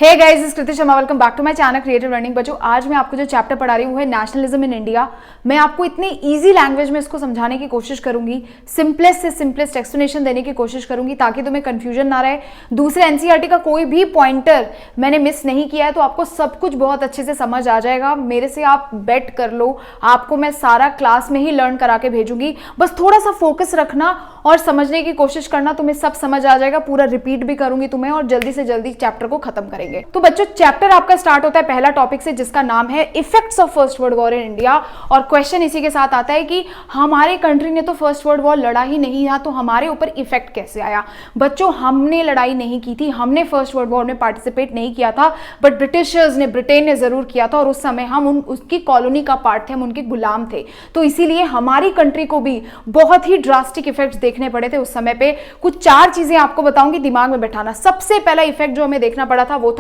Hey guys, is Kriti Sharma, welcome back to my channel creative learning. बच्चों, आज मैं आपको जो चैप्टर पढ़ा रही हूँ है नेशनलिज्म इन इंडिया। मैं आपको इतनी इजी लैंग्वेज में इसको समझाने की कोशिश करूंगी, सिंपलेस्ट से सिंपलेस्ट एक्सप्लेनेशन देने की कोशिश करूंगी ताकि तुम्हें कंफ्यूजन ना रहे। दूसरे एनसीईआरटी का कोई भी पॉइंटर मैंने मिस नहीं किया है, तो आपको सब कुछ बहुत अच्छे से समझ आ जाएगा। मेरे से आप बेट कर लो, आपको मैं सारा क्लास में ही लर्न करा के भेजूंगी। बस थोड़ा सा फोकस रखना और समझने की कोशिश करना, तुम्हें सब समझ आ जाएगा। पूरा रिपीट भी करूंगी तुम्हें और जल्दी से जल्दी चैप्टर को खत्म करेंगे। तो बच्चों, चैप्टर आपका स्टार्ट होता है पहला टॉपिक से, जिसका नाम है effects of first world war in India. और क्वेश्चन इसी के साथ आता है कि हमारे कंट्री ने तो फर्स्ट वर्ल्ड वॉर लड़ा ही नहीं था, तो हमारे ऊपर इफेक्ट कैसे आया। बच्चों, हमने लड़ाई नहीं की थी, हमने फर्स्ट वर्ल्ड वॉर में पार्टिसिपेट नहीं किया था, बट ब्रिटिशर्स ने, ब्रिटेन ने जरूर किया था। और उस समय हम उसकी कॉलोनी का पार्ट थे, हम उनके गुलाम थे। तो इसीलिए हमारी कंट्री को भी बहुत ही ड्रास्टिक इफेक्ट्स देखने पड़े थे उस समय पे। कुछ 4 चीजें आपको बताऊंगी, दिमाग में बैठाना। सबसे पहला इफेक्ट जो हमें देखना पड़ा था वो था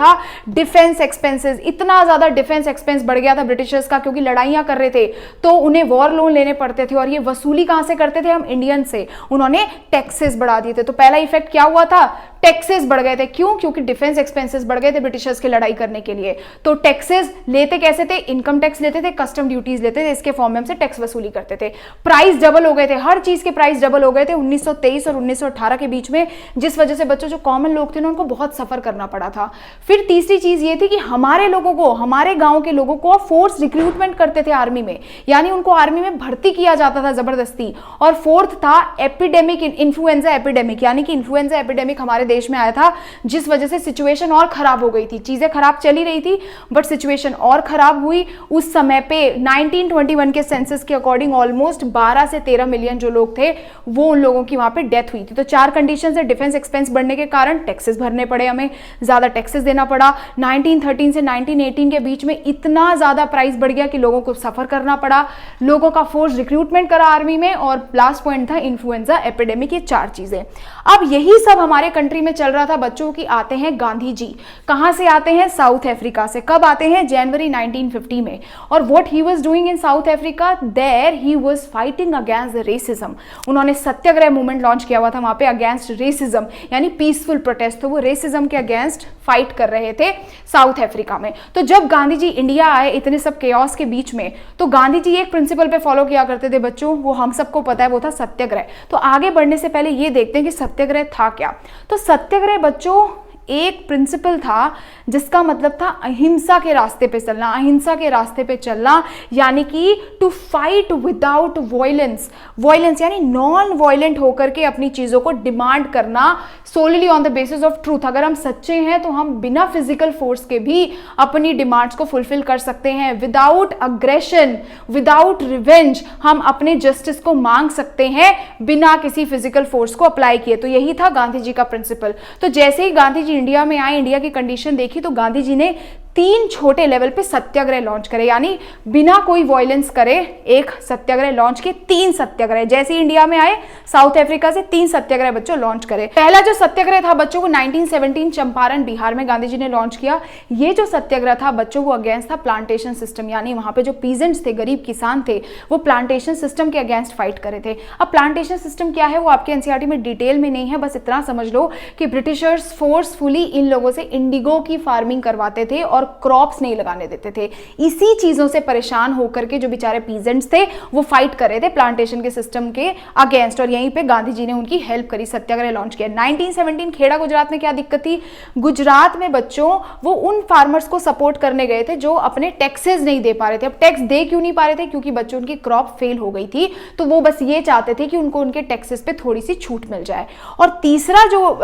डिफेंस एक्सपेंसेस। इतना ज्यादा डिफेंस एक्सपेंस बढ़ गया था ब्रिटिशर्स का, क्योंकि लड़ाइयां कर रहे थे तो उन्हें वॉर लोन लेने पड़ते थे। और ये वसूली कहां से करते थे? हम इंडियन से। उन्होंने टैक्सेस बढ़ा दिए थे। तो पहला इफेक्ट क्या हुआ था? टैक्सेस बढ़ गए थे। क्यों? क्योंकि डिफेंस एक्सपेंसेस बढ़ गए थे ब्रिटिशर्स की लड़ाई करने के लिए। तो टैक्सेस लेते कैसे थे? इनकम टैक्स लेते थे, कस्टम ड्यूटीज लेते थे, इसके फॉर्म में हमसे टैक्स वसूली करते थे। प्राइस डबल हो गए थे, हर चीज के प्राइस डबल हो गए थे 1923 और 1918 के बीच में, जिस वजह से बच्चों जो कॉमन लोग थे ना, उनको बहुत सफर करना पड़ा था। फिर तीसरी चीज ये थी कि हमारे लोगों को, हमारे गांव के लोगों को फोर्स रिक्रूटमेंट करते थे आर्मी में, यानी उनको आर्मी में भर्ती किया जाता था जबरदस्ती। और फोर्थ था एपिडेमिक, इन्फ्लुएंजा एपिडेमिक, यानी कि इन्फ्लुएंजा एपिडेमिक हमारे देश में आया था, जिस वजह से सिचुएशन और खराब हो गई थी। चीजें खराब चली रही थी बट सिचुएशन और खराब हुई। उस समय पे 1921 के सेंसस के अकॉर्डिंग ऑलमोस्ट 12 से 13 मिलियन जो लोग थे, वो उन लोगों की वहां पे डेथ हुई थी। तो 4 कंडीशन है। डिफेंस एक्सपेंस बढ़ने के कारण टैक्सेस भरने पड़े, हमें ज्यादा टैक्सेस देना पड़ा। 1913 से 1918 के बीच में इतना ज्यादा प्राइस बढ़ गया कि लोगों को सफर करना पड़ा, लोगों का फोर्स रिक्रूटमेंट करा आर्मी में। और लास्ट पॉइंट था इन्फ्लुएंजा एपिडेमिक। ये 4 चीजें। अब यही सब हमारे कंट्री में चल रहा था बच्चों की। आते हैं गांधी जी। कहां से आते हैं? साउथ अफ्रीका से। कब आते हैं? जनवरी 1950 में। और what he was doing in South Africa, there he was fighting against the racism. उन्होंने सत्याग्रह मूवमेंट लॉन्च किया हुआ था वहां पे अगेंस्ट रेसिज्म, यानी पीसफुल प्रोटेस्ट। तो वो रेसिज्म के अगेंस्ट फाइट कर रहे थे साउथ अफ्रीका में। तो जब गांधी जी इंडिया आए इतने सब केओस के बीच में, तो गांधी जी एक प्रिंसिपल पे फॉलो किया करते थे बच्चों, वो हम सबको पता है, वो था सत्याग्रह। तो आगे बढ़ने से पहले ये देखते हैं कि सत्याग्रह था क्या। तो सत्याग्रह बच्चों एक प्रिंसिपल था जिसका मतलब था अहिंसा के रास्ते पे चलना। अहिंसा के रास्ते पे चलना यानी कि to fight without violence. Violence यानी नॉन वायलेंट होकर के अपनी चीजों को डिमांड करना, solely on the basis of truth. अगर हम सच्चे हैं तो हम बिना फिजिकल फोर्स के भी अपनी डिमांड्स को फुलफिल कर सकते हैं। विदाउट अग्रेशन, विदाउट रिवेंज हम अपने जस्टिस को मांग सकते हैं बिना किसी फिजिकल फोर्स को अप्लाई किए। तो यही था गांधी जी का प्रिंसिपल। तो जैसे ही गांधी जी इंडिया में आए, इंडिया की कंडीशन देखी, तो गांधी जी ने 3 छोटे लेवल पे सत्याग्रह लॉन्च करे, यानी बिना कोई वायलेंस करे एक सत्याग्रह लॉन्च किए। 3 सत्याग्रह जैसे इंडिया में आए, साउथ अफ्रीका से 3 सत्याग्रह बच्चों लॉन्च करे। पहला जो सत्याग्रह था बच्चों वो 1917 चंपारण बिहार में गांधी जी ने लॉन्च किया। ये जो सत्याग्रह था बच्चों वो अगेंस्ट था प्लांटेशन सिस्टम, यानी वहां पे जो पीजेंट्स थे, गरीब किसान थे, वो प्लांटेशन सिस्टम के अगेंस्ट फाइट करे थे। अब प्लांटेशन सिस्टम क्या है वो आपके एनसीईआरटी में डिटेल में नहीं है, बस इतना समझ लो कि ब्रिटिशर्स फोर्सफुली इन लोगों से इंडिगो की फार्मिंग करवाते थे और क्रॉप्स नहीं लगाने देते थे। इसी चीजों से परेशान होकर के जो बेचारे पीजेंट्स थे वो फाइट कर रहे थे प्लांटेशन के सिस्टम के अगेंस्ट। और यहीं पे गांधी जी ने उनकी हेल्प करी, सत्याग्रह लॉन्च किया। 1917 खेड़ा गुजरात में क्या दिक्कत थी? गुजरात में बच्चों वो उन फार्मर्स को सपोर्ट करने गए थे जो अपने टैक्सेस नहीं दे पा रहे थे। अब टैक्स दे क्यों नहीं पा रहे थे? क्योंकि बच्चों उनकी क्रॉप फेल हो गई थी। तो वो बस ये चाहते थे कि उनको उनके टैक्सेस पे थोड़ी सी छूट मिल जाए। और तीसरा जो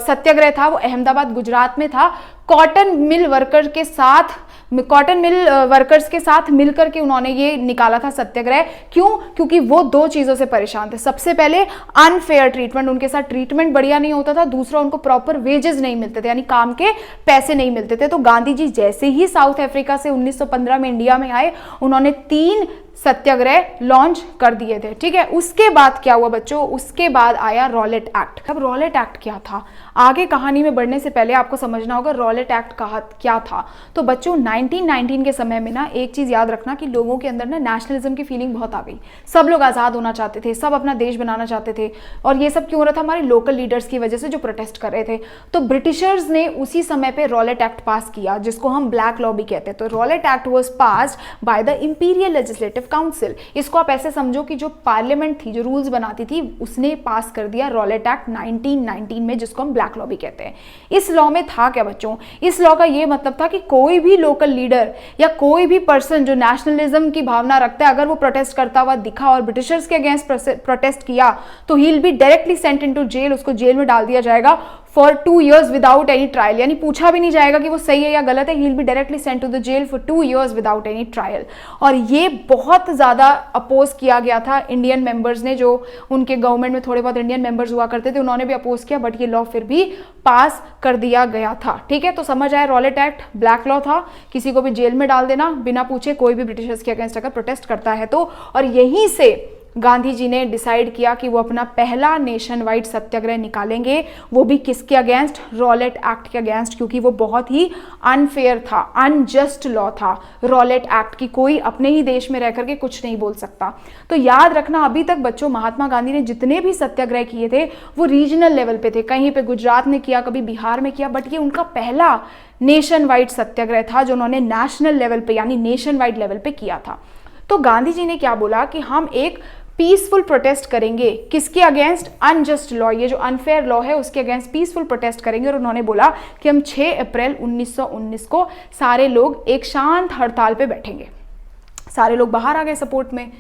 सत्याग्रह था वो अहमदाबाद गुजरात में था। कॉटन मिल वर्कर्स के साथ मिलकर के उन्होंने ये निकाला था सत्याग्रह। क्यों? क्योंकि वो 2 चीजों से परेशान थे। सबसे पहले अनफेयर ट्रीटमेंट, उनके साथ ट्रीटमेंट बढ़िया नहीं होता था। दूसरा, उनको प्रॉपर वेजेस नहीं मिलते थे, यानी काम के पैसे नहीं मिलते थे। तो गांधी जी जैसे ही साउथ अफ्रीका से 1915 में इंडिया में आए, उन्होंने 3 सत्याग्रह लॉन्च कर दिए थे। ठीक है, उसके बाद क्या हुआ बच्चों? उसके बाद आया रॉलेट एक्ट। अब रॉलेट एक्ट क्या था? आगे कहानी में बढ़ने से पहले आपको समझना होगा रॉलेट एक्ट क्या था। तो बच्चों 1919 के समय में ना एक चीज़ याद रखना कि लोगों के अंदर ना नेशनलिज्म की फीलिंग बहुत आ गई। सब लोग आज़ाद होना चाहते थे, सब अपना देश बनाना चाहते थे, और ये सब क्यों हो रहा था? हमारे लोकल लीडर्स की वजह से जो प्रोटेस्ट कर रहे थे। तो ब्रिटिशर्स ने उसी समय पे रॉलेट एक्ट पास किया, जिसको हम ब्लैक लॉ भी कहते हैं। तो Rowlatt act was passed by the imperial legislative council. इसको आप ऐसे समझो कि जो पार्लियामेंट थी, जो रूल्स बनाती थी, उसने पास कर दिया रॉलेट एक्ट 1919 में, जिसको हम ब्लैक लॉ भी कहते हैं। इस लॉ में था क्या बच्चों? इस लॉ का ये मतलब था कि कोई भी लोकल लीडर या कोई भी पर्सन जो नेशनलिज्म की भावना रखता है, अगर वो प्रोटेस्ट करता हुआ दिखा और ब्रिटिशर्स के अगेंस्ट प्रोटेस्ट किया, तो he will be directly sent into jail. उसको जेल में डाल दिया जाएगा for 2 years without any trial, यानी पूछा भी नहीं जाएगा कि वो सही है या गलत है। He will be directly sent to the jail for 2 years without any trial. और ये बहुत ज़्यादा अपोज किया गया था इंडियन मेंबर्स ने, जो उनके गवर्नमेंट में थोड़े बहुत इंडियन मेंबर्स हुआ करते थे, उन्होंने भी अपोज किया, बट ये लॉ फिर भी पास कर दिया गया था। ठीक है, तो समझ आया, रॉलेट एक्ट ब्लैक लॉ था, किसी को भी जेल में डाल देना बिना पूछे, कोई भी ब्रिटिशर्स के अगेंस्ट अगर प्रोटेस्ट करता है तो। और यहीं से गांधी जी ने डिसाइड किया कि वो अपना पहला नेशन वाइड सत्याग्रह निकालेंगे, वो भी किसके अगेंस्ट? रॉलेट एक्ट के अगेंस्ट, क्योंकि वो बहुत ही अनफेयर था, अनजस्ट लॉ था रॉलेट एक्ट की। कोई अपने ही देश में रह करके कुछ नहीं बोल सकता। तो याद रखना, अभी तक बच्चों महात्मा गांधी ने जितने भी सत्याग्रह किए थे वो रीजनल लेवल पे थे। कहीं पे गुजरात में किया, कभी बिहार में किया, बट ये उनका पहला नेशन वाइड सत्याग्रह था जो उन्होंने नेशनल लेवल पे यानी नेशन वाइड लेवल पे किया था। तो गांधी जी ने क्या बोला कि हम एक पीसफुल प्रोटेस्ट करेंगे, किसके अगेंस्ट? अनजस्ट लॉ, ये जो अनफेयर लॉ है उसके अगेंस्ट पीसफुल प्रोटेस्ट करेंगे। और उन्होंने बोला कि हम 6 अप्रैल 1919 को सारे लोग एक शांत हड़ताल पे बैठेंगे। सारे लोग बाहर आ गए सपोर्ट में,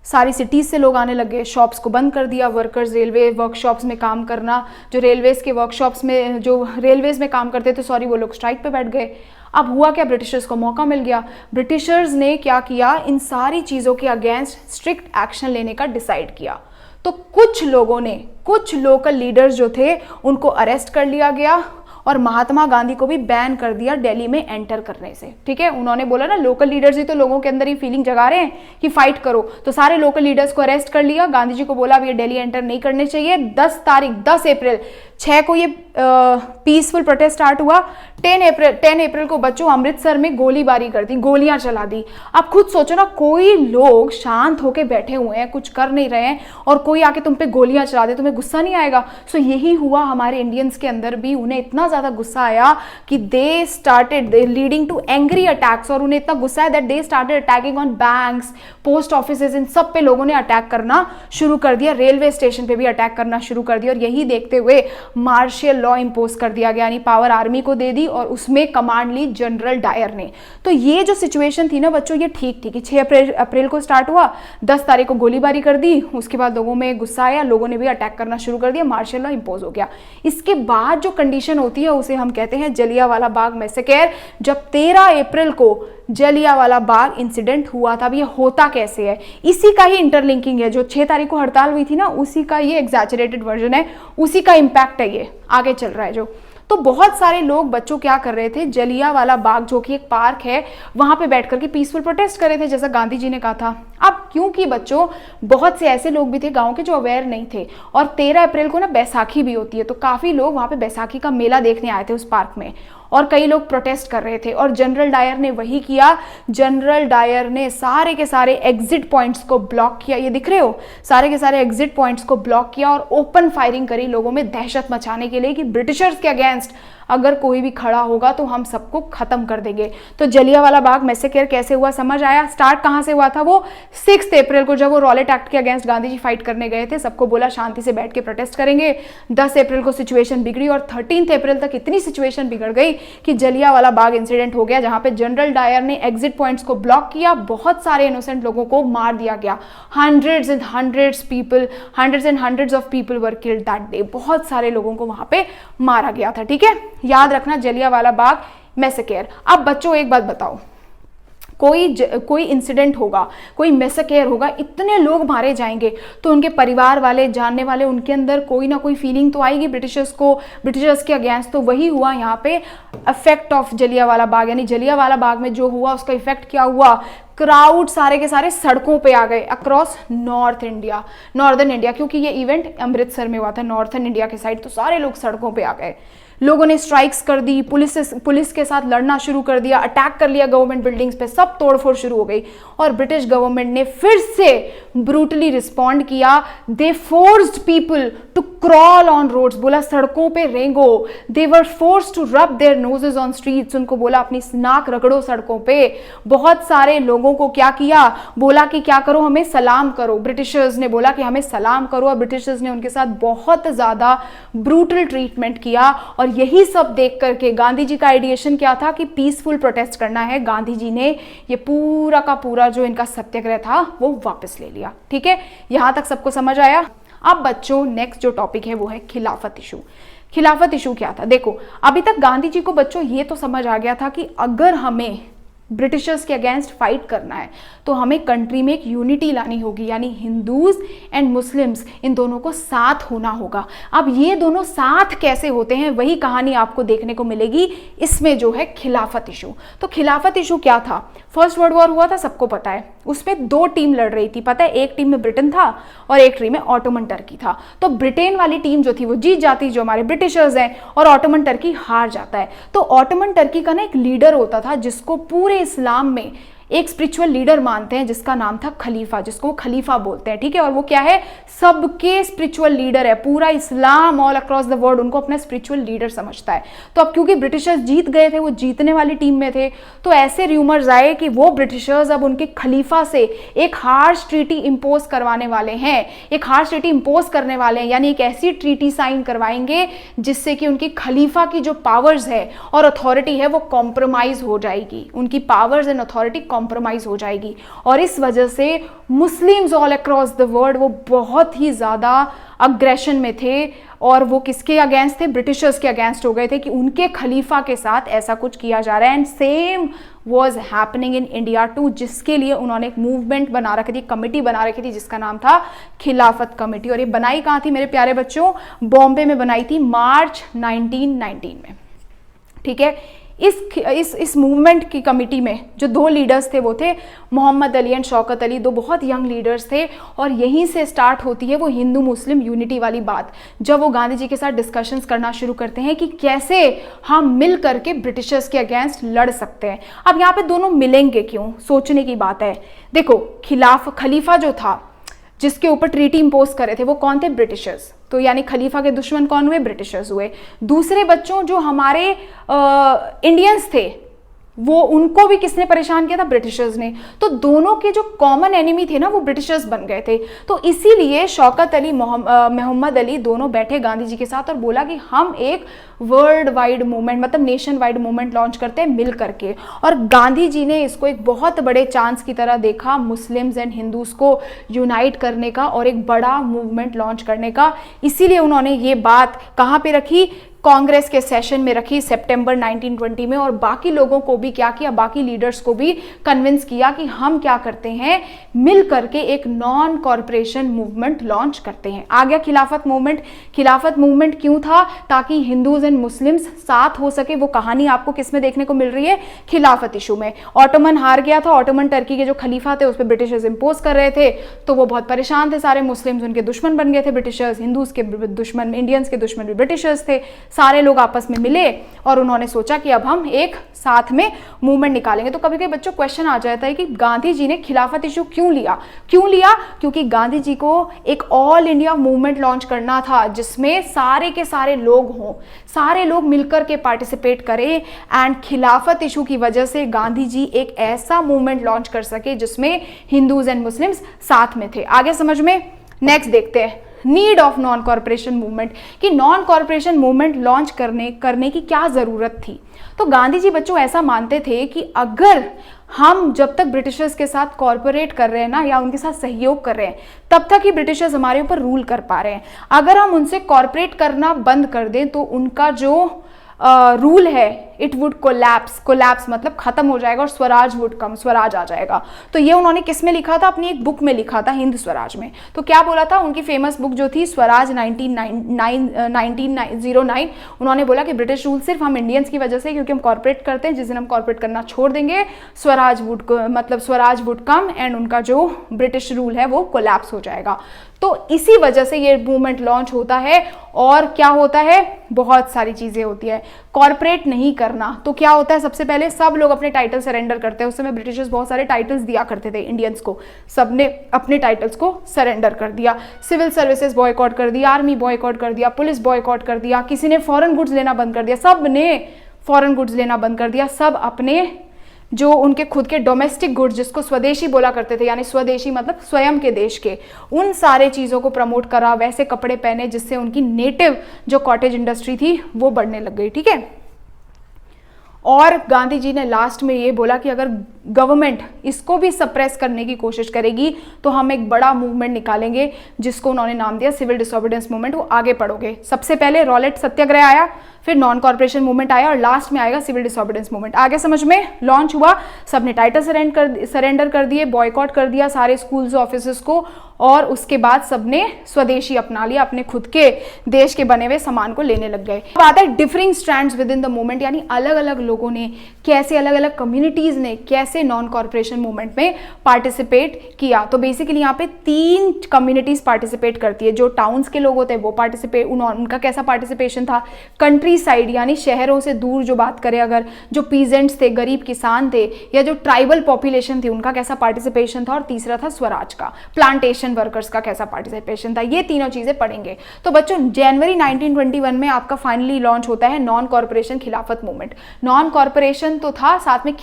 सारी सिटीज़ से लोग आने लगे, शॉप्स को बंद कर दिया। वर्कर्स रेलवे वर्कशॉप्स में काम करना, जो रेलवेज़ के वर्कशॉप्स में, जो रेलवेज़ में काम करते थे, सॉरी, वो लोग स्ट्राइक पे बैठ गए। अब हुआ क्या? ब्रिटिशर्स को मौका मिल गया। ब्रिटिशर्स ने क्या किया? इन सारी चीज़ों के अगेंस्ट स्ट्रिक्ट एक्शन लेने का डिसाइड किया। तो कुछ लोगों ने, कुछ लोकल लीडर्स जो थे, उनको अरेस्ट कर लिया गया और महात्मा गांधी को भी बैन कर दिया दिल्ली में एंटर करने से। ठीक है, उन्होंने बोला ना, लोकल लीडर्स ही तो लोगों के अंदर ही फीलिंग जगा रहे हैं कि फाइट करो, तो सारे लोकल लीडर्स को अरेस्ट कर लिया। गांधी जी को बोला अब ये दिल्ली एंटर नहीं करने चाहिए। 10 अप्रैल 6 को ये पीसफुल प्रोटेस्ट स्टार्ट हुआ। 10 अप्रैल को बच्चों अमृतसर में गोलीबारी कर दी, गोलियां चला दी। आप खुद सोचो ना, कोई लोग शांत होके बैठे हुए हैं, कुछ कर नहीं रहे हैं, और कोई आके तुम पे गोलियां चला दे, तुम्हें गुस्सा नहीं आएगा? सो यही हुआ हमारे इंडियंस के अंदर भी। उन्हें इतना ज्यादा गुस्सा आया कि they started leading to angry attacks, और उन्हें इतना गुस्सा है that they started attacking on banks, post offices, इन सब पे लोगों ने अटैक करना शुरू कर दिया। रेलवे स्टेशन पे भी अटैक करना शुरू कर दिया। और यही देखते हुए मार्शियल लॉ इंपोज कर दिया गया, यानी पावर आर्मी को दे दी, और उसमें कमांड ली जनरल डायर ने। तो ये जो सिचुएशन थी ना बच्चों, ये ठीक थी कि 6 अप्रैल को स्टार्ट हुआ, 10 तारीख को गोलीबारी कर दी, उसके बाद लोगों में गुस्सा आया, लोगों ने भी अटैक करना शुरू कर दिया, मार्शियल लॉ इंपोज हो गया। इसके बाद जो कंडीशन होती है उसे हम कहते हैं जलियांवाला बाग मैसेकर। जब 13 अप्रैल को जलियांवाला बाग इंसिडेंट हुआ था। अब ये होता कैसे है? इसी का ही इंटरलिंकिंग है। जो 6 तारीख को हड़ताल हुई थी ना, उसी का ये एग्जैचरेटेड वर्जन है, उसी का इंपैक्ट है, ये आगे चल रहा है जो। तो बहुत सारे लोग बच्चों क्या कर रहे थे, जलियांवाला बाग जो कि एक पार्क है, वहां पे बैठ करके पीसफुल प्रोटेस्ट कर रहे थे, जैसा गांधी जी ने कहा था। अब क्योंकि बच्चों बहुत से ऐसे लोग भी थे गांव के जो अवेयर नहीं थे, और 13 अप्रैल को ना बैसाखी भी होती है, तो काफी लोग वहां पे बैसाखी का मेला देखने आए थे उस पार्क में, और कई लोग प्रोटेस्ट कर रहे थे। और जनरल डायर ने वही किया। जनरल डायर ने सारे के सारे एग्जिट पॉइंट्स को ब्लॉक किया, ये दिख रहे हो, सारे के सारे एग्जिट पॉइंट्स को ब्लॉक किया, और ओपन फायरिंग करी लोगों में दहशत मचाने के लिए कि ब्रिटिशर्स के अगेंस्ट अगर कोई भी खड़ा होगा तो हम सबको खत्म कर देंगे। तो जलियांवाला बाग मैसेकर कैसे हुआ समझ आया? स्टार्ट कहां से हुआ था? वो 6 अप्रैल को, जब वो रॉलेट एक्ट के अगेंस्ट गांधी जी फाइट करने गए थे, सबको बोला शांति से बैठ के प्रोटेस्ट करेंगे। 10 अप्रैल को सिचुएशन बिगड़ी, और 13 अप्रैल तक इतनी सिचुएशन बिगड़ गई कि जलियांवाला बाग इंसिडेंट हो गया, जहां पे जनरल डायर ने एग्जिट पॉइंट्स को ब्लॉक किया, बहुत सारे इनोसेंट लोगों को मार दिया गया। Hundreds and hundreds of people were killed that day. बहुत सारे लोगों को वहां पे मारा गया था। ठीक है, याद रखना जलियांवाला बाग मैसेकर। अब बच्चों एक बात बताओ, कोई इंसिडेंट होगा, कोई मैसेकेयर होगा, इतने लोग मारे जाएंगे, तो उनके परिवार वाले, जानने वाले, उनके अंदर कोई ना कोई फीलिंग तो आएगी ब्रिटिशर्स के अगेंस्ट। तो वही हुआ यहाँ पे इफेक्ट ऑफ जलियांवाला बाग, यानी जलियांवाला बाग में जो हुआ उसका इफेक्ट क्या हुआ, क्राउड सारे के सारे सड़कों पे आ गए अक्रॉस नॉर्दर्न इंडिया, क्योंकि ये इवेंट अमृतसर में हुआ था, नॉर्थर्न इंडिया के साइड, तो सारे लोग सड़कों पे आ गए। लोगों ने स्ट्राइक्स कर दी, पुलिस के साथ लड़ना शुरू कर दिया, अटैक कर लिया गवर्नमेंट बिल्डिंग्स पे, सब तोड़फोड़ शुरू हो गई। और ब्रिटिश गवर्नमेंट ने फिर से ब्रूटली रिस्पॉन्ड किया। They forced people to crawl on roads, बोला सड़कों पे रेंगो। They were forced to rub their noses on streets, उनको बोला अपनी नाक रगड़ो सड़कों पे। बहुत सारे लोगों को क्या किया, बोला कि क्या करो, हमें सलाम करो। ब्रिटिशर्स ने बोला कि हमें सलाम करो, और ब्रिटिशर्स ने उनके साथ बहुत ज्यादा ब्रूटल ट्रीटमेंट किया। और यही सब देख करके गांधी जी का आइडिएशन क्या था कि पीसफुल प्रोटेस्ट करना है। गांधी जी ने ये पूरा का पूरा जो इनका सत्याग्रह था वो वापस ले लिया। ठीक है, यहां तक सबको समझ आया। अब बच्चों नेक्स्ट जो टॉपिक है वो है खिलाफत इशू। खिलाफत इशू क्या था, देखो अभी तक गांधी जी को बच्चों ये तो समझ आ गया था कि अगर हमें ब्रिटिशर्स के अगेंस्ट फाइट करना है तो हमें कंट्री में एक यूनिटी लानी होगी, यानी हिंदूज एंड मुस्लिम्स इन दोनों को साथ होना होगा। अब ये दोनों साथ कैसे होते हैं वही कहानी आपको देखने को मिलेगी इसमें, जो है खिलाफत इशू। तो खिलाफत इशू क्या था, फर्स्ट वर्ल्ड वॉर हुआ था, सबको पता है, उसमें दो टीम लड़ रही थी, पता है, एक टीम में ब्रिटेन था और एक टीम में ऑटोमन टर्की था। तो ब्रिटेन वाली टीम जो थी वो जीत जाती, जो हमारे ब्रिटिशर्स हैं, और ऑटोमन टर्की हार जाता है। तो ऑटोमन टर्की का ना एक लीडर होता था जिसको पूरे इस्लाम में एक स्पिरिचुअल लीडर मानते हैं, जिसका नाम था खलीफा, जिसको खलीफा बोलते हैं। ठीक है, और वो क्या है, सबके स्पिरिचुअल लीडर है, पूरा इस्लाम ऑल अक्रॉस द वर्ल्ड उनको अपना स्पिरिचुअल लीडर समझता है। तो अब क्योंकि ब्रिटिशर्स जीत गए थे, वो जीतने वाली टीम में थे, तो ऐसे र्यूमर्स आए कि वो ब्रिटिशर्स अब उनके खलीफा से एक हार्श ट्रीटी इंपोज करवाने वाले हैं, एक हार्श ट्रीटी इंपोज करने वाले हैं, यानी एक ऐसी ट्रीटी साइन करवाएंगे जिससे कि उनकी खलीफा की जो पावर्स है और अथॉरिटी है वो कॉम्प्रोमाइज हो जाएगी, उनकी पावर्स एंड अथॉरिटी कॉम्प्रोमाइज हो जाएगी। और इस वजह से Muslims all across the world वो बहुत ही ज्यादा अग्रेशन में थे, और वो किसके अगेंस्ट थे, ब्रिटिशर्स के अगेंस्ट हो गए थे कि उनके खलीफा के साथ ऐसा कुछ किया जा रहा है। And same was happening in India too, जिसके लिए उन्होंने एक मूवमेंट बना रखी थी, कमिटी बना रखी थी, जिसका नाम था खिलाफत कमेटी। और ये बनाई कहाँ थी मेरे प्यारे बच्चों, बॉम्बे में बनाई थी मार्च 1919 में। ठीक है, इस मूवमेंट की कमिटी में जो दो लीडर्स थे वो थे मोहम्मद अली एंड शौकत अली, दो बहुत यंग लीडर्स थे। और यहीं से स्टार्ट होती है वो हिंदू मुस्लिम यूनिटी वाली बात, जब वो गांधी जी के साथ डिस्कशंस करना शुरू करते हैं कि कैसे हम मिल करके ब्रिटिशर्स के अगेंस्ट लड़ सकते हैं। अब यहाँ पे दोनों मिलेंगे क्यों, सोचने की बात है। देखो खलीफा जो था जिसके ऊपर ट्रीटी इंपोज करे थे वो कौन थे, ब्रिटिशर्स। तो यानी खलीफा के दुश्मन कौन हुए, ब्रिटिशर्स हुए। दूसरे बच्चों जो हमारे इंडियंस थे वो उनको भी किसने परेशान किया था, ब्रिटिशर्स ने। तो दोनों के जो कॉमन एनिमी थे ना वो ब्रिटिशर्स बन गए थे। तो इसीलिए शौकत अली मोहम्मद अली दोनों बैठे गांधी जी के साथ और बोला कि हम एक वर्ल्ड वाइड मूवमेंट, मतलब नेशन वाइड मूवमेंट लॉन्च करते हैं मिल करके। और गांधी जी ने इसको एक बहुत बड़े चांस की तरह देखा मुस्लिम्स एंड हिंदूज को यूनाइट करने का और एक बड़ा मूवमेंट लॉन्च करने का। इसीलिए उन्होंने ये बात कहाँ पे रखी, कांग्रेस के सेशन में रखी सितंबर 1920 में। और बाकी लोगों को भी क्या किया, बाकी लीडर्स को भी कन्विंस किया कि हम क्या करते हैं, मिल करके एक नॉन कॉर्पोरेशन मूवमेंट लॉन्च करते हैं। आ गया खिलाफत मूवमेंट। खिलाफत मूवमेंट क्यों था, ताकि हिंदूज एंड मुस्लिम्स साथ हो सके। वो कहानी आपको किस में देखने को मिल रही है, खिलाफत इशू में। ऑटोमन हार गया था, ऑटोमन टर्की के जो खलीफा थे उस पर ब्रिटिशर्स इंपोज कर रहे थे, तो वो बहुत परेशान थे सारे। मुस्लिम्स उनके दुश्मन बन गए थे ब्रिटिशर्स, हिंदूज के दुश्मन, इंडियंस के दुश्मन भी ब्रिटिशर्स थे। सारे लोग आपस में मिले और उन्होंने सोचा कि अब हम एक साथ में मूवमेंट निकालेंगे। तो कभी कभी बच्चों क्वेश्चन आ जाता है कि गांधी जी ने खिलाफत इशू क्यों लिया, क्योंकि गांधी जी को एक ऑल इंडिया मूवमेंट लॉन्च करना था जिसमें सारे के सारे लोग हों, सारे लोग मिलकर के पार्टिसिपेट करें। एंड खिलाफत इशू की वजह से गांधी जी एक ऐसा मूवमेंट लॉन्च कर सके जिसमें हिंदूज एंड मुस्लिम्स साथ में थे। आगे समझ में, नेक्स्ट देखते हैं need of non corporation movement, कि नॉन कॉर्पोरेशन मूवमेंट लॉन्च करने की क्या जरूरत थी। तो गांधी जी बच्चों ऐसा मानते थे कि अगर हम जब तक ब्रिटिशर्स के साथ कॉर्पोरेट कर रहे हैं ना, या उनके साथ सहयोग कर रहे हैं, तब तक ही ब्रिटिशर्स हमारे ऊपर रूल कर पा रहे हैं। अगर हम उनसे कॉर्पोरेट करना बंद कर दें तो उनका जो रूल है इट वुड कोलैप्स, कोलैप्स मतलब खत्म हो जाएगा, और स्वराज वुड कम, स्वराज आ जाएगा। तो ये उन्होंने किस में लिखा था? अपनी एक बुक में लिखा था, हिंद स्वराज में। तो क्या बोला था? उनकी फेमस बुक जो थी स्वराज 1909, उन्होंने बोला कि ब्रिटिश रूल सिर्फ हम इंडियंस की वजह से, क्योंकि हम कॉर्पोरेट करते हैं, जिस दिन हम कॉर्पोरेट करना छोड़ देंगे स्वराज वुड मतलब स्वराज वुड कम, एंड उनका जो ब्रिटिश रूल है वो कोलैप्स हो जाएगा। तो इसी वजह से ये मूवमेंट लॉन्च होता है। और क्या होता है? बहुत सारी चीजें होती है। कॉर्पोरेट नहीं करना, तो क्या होता है? सबसे पहले सब लोग अपने टाइटल सरेंडर करते हैं। उस समय ब्रिटिशर्स बहुत सारे टाइटल्स दिया करते थे इंडियंस को, सबने अपने टाइटल्स को सरेंडर कर दिया। सिविल सर्विसेज बॉयकॉट कर दिया, आर्मी बॉयकॉट कर दिया, पुलिस बॉयकॉट कर दिया, किसी ने फॉरेन गुड्स लेना बंद कर दिया, सब ने फॉरेन गुड्स लेना बंद कर दिया। सब अपने जो उनके खुद के डोमेस्टिक गुड्स, जिसको स्वदेशी बोला करते थे, यानी स्वदेशी मतलब स्वयं के देश के, उन सारे चीज़ों को प्रमोट करा, वैसे कपड़े पहने जिससे उनकी नेटिव जो कॉटेज इंडस्ट्री थी वो बढ़ने लग गई। ठीक है। और गांधी जी ने लास्ट में ये बोला कि अगर गवर्नमेंट इसको भी सप्रेस करने की कोशिश करेगी तो हम एक बड़ा मूवमेंट निकालेंगे, जिसको उन्होंने नाम दिया सिविल डिसोबीडियंस मूवमेंट। वो आगे पढ़ोगे। सबसे पहले रॉलेट सत्याग्रह आया, फिर नॉन कॉर्पोरेशन मूवमेंट आया, और लास्ट में आएगा सिविल डिसोबीडियंस मूवमेंट। आगे समझ में? लॉन्च हुआ, सबने टाइटल सरेंडर कर दिए, बॉयकॉट कर दिया सारे स्कूल्स ऑफिसेस को, और उसके बाद सबने स्वदेशी अपना लिया, अपने खुद के देश के बने हुए सामान को लेने लग गए। अब आता है differing strands with in the movement, यानी अलग अलग लोगों ने कैसे, अलग अलग कम्युनिटीज ने कैसे नॉन कॉर्पोरेशन मूवमेंट में पार्टिसिपेट किया। तो बेसिकली यहाँ पे 3 कम्युनिटीज पार्टिसिपेट करती है। जो टाउन्स के लोग होते हैं वो पार्टिसिपेट, उनका कैसा पार्टिसिपेशन था? कंट्री साइड यानी शहरों से दूर जो बात करें अगर, जो पीजेंट्स थे, गरीब किसान थे, या जो ट्राइबल पॉपुलेशन थी, उनका कैसा पार्टिसिपेशन था? और तीसरा था स्वराज का, प्लांटेशन वर्कर्स का कैसा पार्टिसिपेशन था। ये तीनों चीजें पढ़ेंगे। तो बच्चों जनवरी 1921 में आपका फाइनली लॉन्च होता है नॉन कॉर्पोरेशन खिलाफत मूवमेंट। नॉन कॉर्पोरेशन तो था, साथ में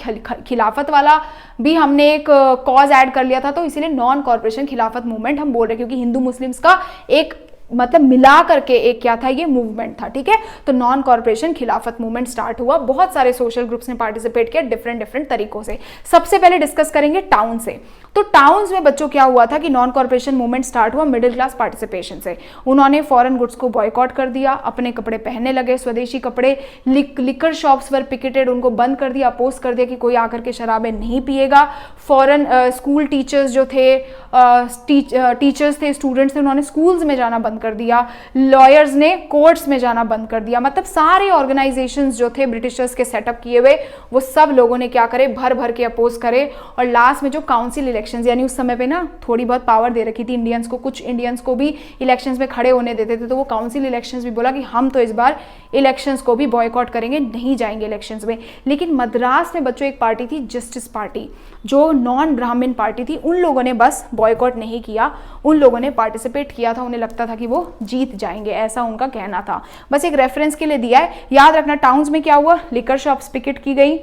खिलाफत वाला भी हमने एक कॉज ऐड कर लिया था, तो इसीलिए नॉन कॉर्पोरेशन खिलाफत मूवमेंट हम बोल रहे हैं, क्योंकि हिंदू मुस्लिम्स का एक मतलब मिला करके एक क्या था? ये मूवमेंट था। ठीक है। तो नॉन कॉर्पोरेशन खिलाफत मूवमेंट स्टार्ट हुआ, बहुत सारे सोशल ग्रुप्स ने पार्टिसिपेट किया डिफरेंट तरीकों से। सबसे पहले डिस्कस करेंगे टाउन से। तो टाउन्स में बच्चों क्या हुआ था कि नॉन कॉर्पोरेशन मूवमेंट स्टार्ट हुआ मिडिल क्लास पार्टिसिपेशन से। उन्होंने फॉरेन गुड्स को बॉयकॉट कर दिया, अपने कपड़े पहनने लगे स्वदेशी कपड़े। लिकर शॉप्स वर पिकेटेड, उनको बंद कर दिया, अपोज कर दिया कि कोई आकर के शराबें नहीं पिएगा। फॉरेन स्कूल टीचर्स जो थे, टीचर्स थे, स्टूडेंट्स थे, उन्होंने स्कूल्स में जाना बंद कर दिया। लॉयर्स ने कोर्ट्स में जाना बंद कर दिया। मतलब सारे ऑर्गेनाइजेशंस जो थे ब्रिटिशर्स के सेटअप किए हुए, वो सब लोगों ने क्या करे? भर भर के अपोज करे। और लास्ट में जो काउंसिल इलेक्शंस, यानी उस समय पे ना थोड़ी बहुत पावर दे रखी थी इंडियंस को, कुछ इंडियंस को भी इलेक्शंस में खड़े होने देते थे, तो वो काउंसिल इलेक्शंस भी बोला कि हम तो इस बार इलेक्शंस को भी बॉयकॉट करेंगे, नहीं जाएंगे इलेक्शंस में। लेकिन मद्रास में बच्चों एक पार्टी थी जस्टिस पार्टी, जो नॉन ब्राह्मण पार्टी थी, उन लोगों ने बस बॉयकॉट नहीं किया, उन लोगों ने पार्टिसिपेट किया था। उन्हें लगता था कि वो जीत जाएंगे, ऐसा उनका कहना था। बस एक रेफरेंस के लिए दिया है। याद रखना टाउन्स में क्या हुआ? लिकर शॉप्स पिकेट की गई,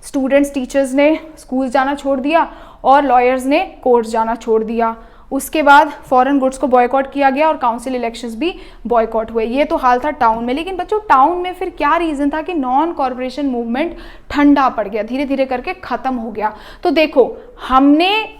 स्टूडेंट्स टीचर्स ने स्कूल जाना छोड़ दिया, और लॉयर्स ने कोर्ट्स जाना छोड़ दिया। उसके बाद फॉरेन गुड्स को बॉयकॉट किया गया और काउंसिल इलेक्शंस भी बॉयकॉट हुए। ये तो हाल था टाउन में। लेकिन बच्चों टाउन में फिर क्या रीजन था कि नॉन कॉर्पोरेशन मूवमेंट ठंडा पड़ गया, धीरे धीरे करके खत्म हो गया? तो देखो,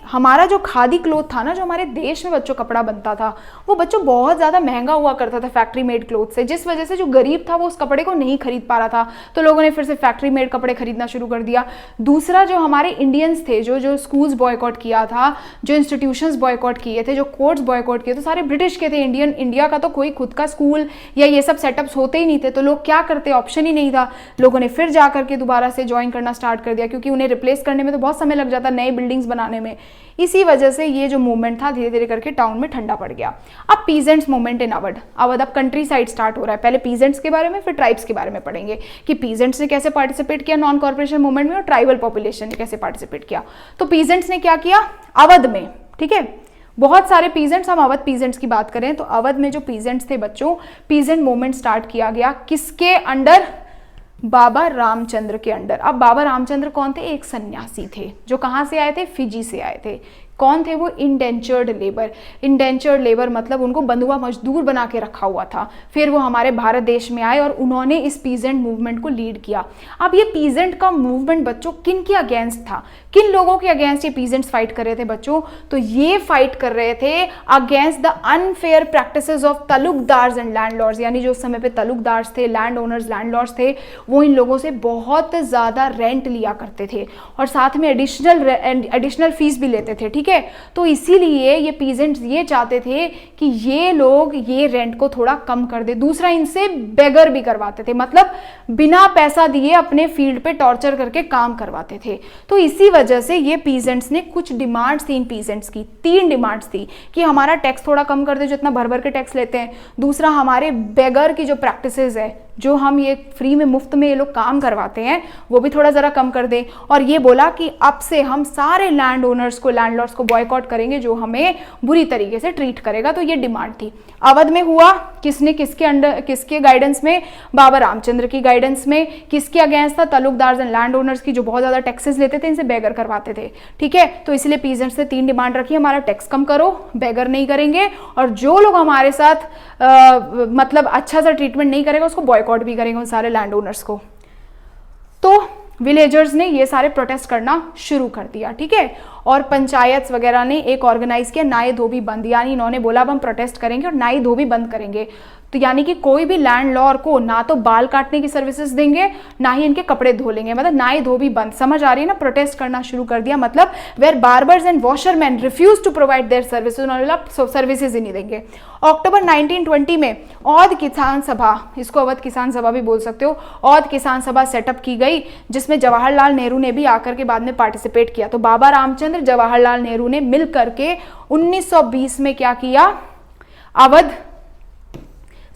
हमारा जो खादी क्लोथ था ना, जो हमारे देश में बच्चों कपड़ा बनता था, वो बच्चों बहुत ज़्यादा महंगा हुआ करता था फैक्ट्री मेड क्लोथ से, जिस वजह से जो गरीब था वो उस कपड़े को नहीं खरीद पा रहा था। तो लोगों ने फिर से फैक्ट्री मेड कपड़े खरीदना शुरू कर दिया। दूसरा, जो हमारे इंडियंस थे, जो स्कूल्स बॉयकॉट किया था, जो इंस्टीट्यूशंस बॉयकॉट किए थे, जो कोर्ट्स बॉयकॉट किए, तो सारे ब्रिटिश के थे। इंडिया का तो कोई खुद का स्कूल या ये सब सेटअप्स होते ही नहीं थे। तो लोग क्या करते? ऑप्शन ही नहीं था। लोगों ने फिर जा करके दोबारा से ज्वाइन करना स्टार्ट कर दिया, क्योंकि उन्हें रिप्लेस करने में तो बहुत समय लग जाता, नए बिल्डिंग्स बनाने में। इसी वजह से ये जो मूवमेंट था धीरे धीरे करके टाउन में ठंडा पड़ गया। अब पीजेंट्स मूवमेंट इन अवध अब कंट्री साइड स्टार्ट हो रहा है। पहले पीजेंट्स के बारे में, फिर ट्राइब्स के बारे में पढ़ेंगे कि पीजेंट्स ने कैसे पार्टिसिपेट किया नॉन कॉर्पोरेशन मूवमेंट में, और ट्राइबल पॉपुलेशन ने कैसे पार्टिसिपेट किया। तो पीजेंट्स ने क्या किया अवध में? ठीक है, बहुत सारे पीजेंट्स, हम अवध पीजेंट्स की बात करें तो अवध में जो पीजेंट्स थे बच्चों, पीजेंट मूवमेंट स्टार्ट किया गया किसके अंडर? बाबा रामचंद्र के अंडर। अब बाबा रामचंद्र कौन थे? एक सन्यासी थे जो कहाँ से आए थे? फिजी से आए थे। कौन थे वो? Indentured labour. इंडेंचर्ड लेबर मतलब उनको बंधुआ मजदूर बना के रखा हुआ था। फिर वो हमारे भारत देश में आए और उन्होंने इस पीजेंट मूवमेंट को लीड किया। अब ये पीजेंट का मूवमेंट बच्चों किन के अगेंस्ट था? किन लोगों के अगेंस्ट ये पीजेंट्स फाइट कर रहे थे बच्चों? तो ये फाइट कर रहे थे against the unfair practices of taluqdars and landlords, यानी जो उस समय पे तलुकदार्स थे, लैंड ओनर्स, लैंडलॉर्ड्स थे, वो इन लोगों से बहुत ज़्यादा रेंट लिया करते थे और साथ में एडिशनल फीस भी लेते थे। ठीक है, तो इसीलिए ये पीजेंट्स ये चाहते थे कि ये लोग ये रेंट को थोड़ा कम कर दे। दूसरा, इनसे बेगर भी करवाते थे, मतलब बिना पैसा दिए अपने फील्ड पे टॉर्चर करके काम करवाते थे। तो इसी वजह से ये पीजेंट्स ने कुछ डिमांड्स थी, इन पीजेंट्स की 3 डिमांड्स थी कि हमारा टैक्स थोड़ा कम कर दे, जो इतना भर भर के टैक्स लेते हैं। दूसरा, हमारे बेगर की जो प्रैक्टिसेस है, जो हम ये फ्री में मुफ्त में ये लोग काम करवाते हैं, वो भी थोड़ा ज़रा कम कर दें। और ये बोला कि अब से हम सारे लैंड ओनर्स को, लैंडलॉर्ड्स को बॉयकॉट करेंगे जो हमें बुरी तरीके से ट्रीट करेगा। तो ये डिमांड थी। अवध में हुआ किसने, किसके अंडर, किसके गाइडेंस में? बाबा रामचंद्र की गाइडेंस में। किसके अगेंस्ट था? तलुकदार्स एंड लैंड ओनर्स की, जो बहुत ज़्यादा टैक्सेस लेते थे, इनसे बेगर करवाते थे। ठीक है, तो इसलिए पीजेंट्स ने 3 डिमांड रखी, हमारा टैक्स कम करो, बेगर नहीं करेंगे, और जो लोग हमारे साथ मतलब अच्छा सा ट्रीटमेंट नहीं करेगा उसको बॉयकॉट भी करेंगे, उन सारे लैंड ओनर्स को। तो विलेजर्स ने ये सारे प्रोटेस्ट करना शुरू कर दिया। ठीक है, और पंचायत वगैरह ने एक ऑर्गेनाइज किया नाई धोबी बंद, यानी इन्होंने बोला अब हम प्रोटेस्ट करेंगे और नाई धोबी बंद करेंगे। तो यानी कि कोई भी लैंडलॉर्ड को ना तो बाल काटने की सर्विसेज देंगे, ना ही इनके कपड़े धो लेंगे, मतलब नाई धोबी बंद। समझ आ रही है ना? प्रोटेस्ट करना शुरू कर दिया, मतलब where barbers and washerman refuse to provide their services, उन्होंने सर्विसेज ही नहीं देंगे। अक्टूबर 1920 में औध किसान सभा, इसको अवध किसान सभा भी बोल सकते हो, औध किसान सभा सेटअप की गई, जिसमें जवाहरलाल नेहरू ने भी आकर के बाद में पार्टिसिपेट किया। तो बाबा रामचंद्र, जवाहरलाल नेहरू ने मिल करके 1920 में क्या किया? अवध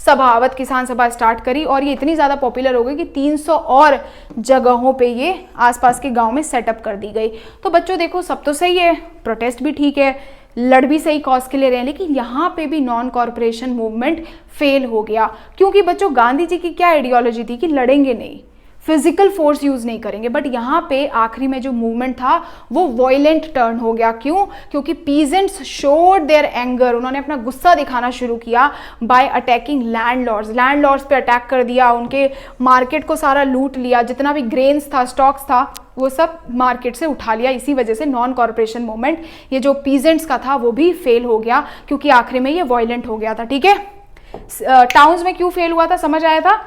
सभा, अवध किसान सभा स्टार्ट करी, और ये इतनी ज़्यादा पॉपुलर हो गई कि 300 और जगहों पे ये आसपास के गांव में सेटअप कर दी गई। तो बच्चों देखो, सब तो सही है, प्रोटेस्ट भी ठीक है, लड़ भी सही कॉज के ले रहे हैं, लेकिन यहाँ पे भी नॉन कॉर्पोरेशन मूवमेंट फेल हो गया। क्योंकि बच्चों गांधी जी की क्या आइडियोलॉजी थी कि लड़ेंगे नहीं, फिजिकल फोर्स यूज नहीं करेंगे, बट यहाँ पे आखिरी में जो मूवमेंट था वो वॉयलेंट टर्न हो गया। क्यों? क्योंकि पीजेंट्स शोड देयर एंगर, उन्होंने अपना गुस्सा दिखाना शुरू किया बाय अटैकिंग लैंडलॉर्ड्स, लैंडलॉर्ड्स पे अटैक कर दिया, उनके मार्केट को सारा लूट लिया, जितना भी ग्रेन्स था, स्टॉक्स था, वो सब मार्केट से उठा लिया। इसी वजह से नॉन कॉर्पोरेशन मूवमेंट, ये जो पीजेंट्स का था, वो भी फेल हो गया, क्योंकि आखिरी में ये वॉयलेंट हो गया था। ठीक है, टाउन्स में क्यों फेल हुआ था? समझ आया था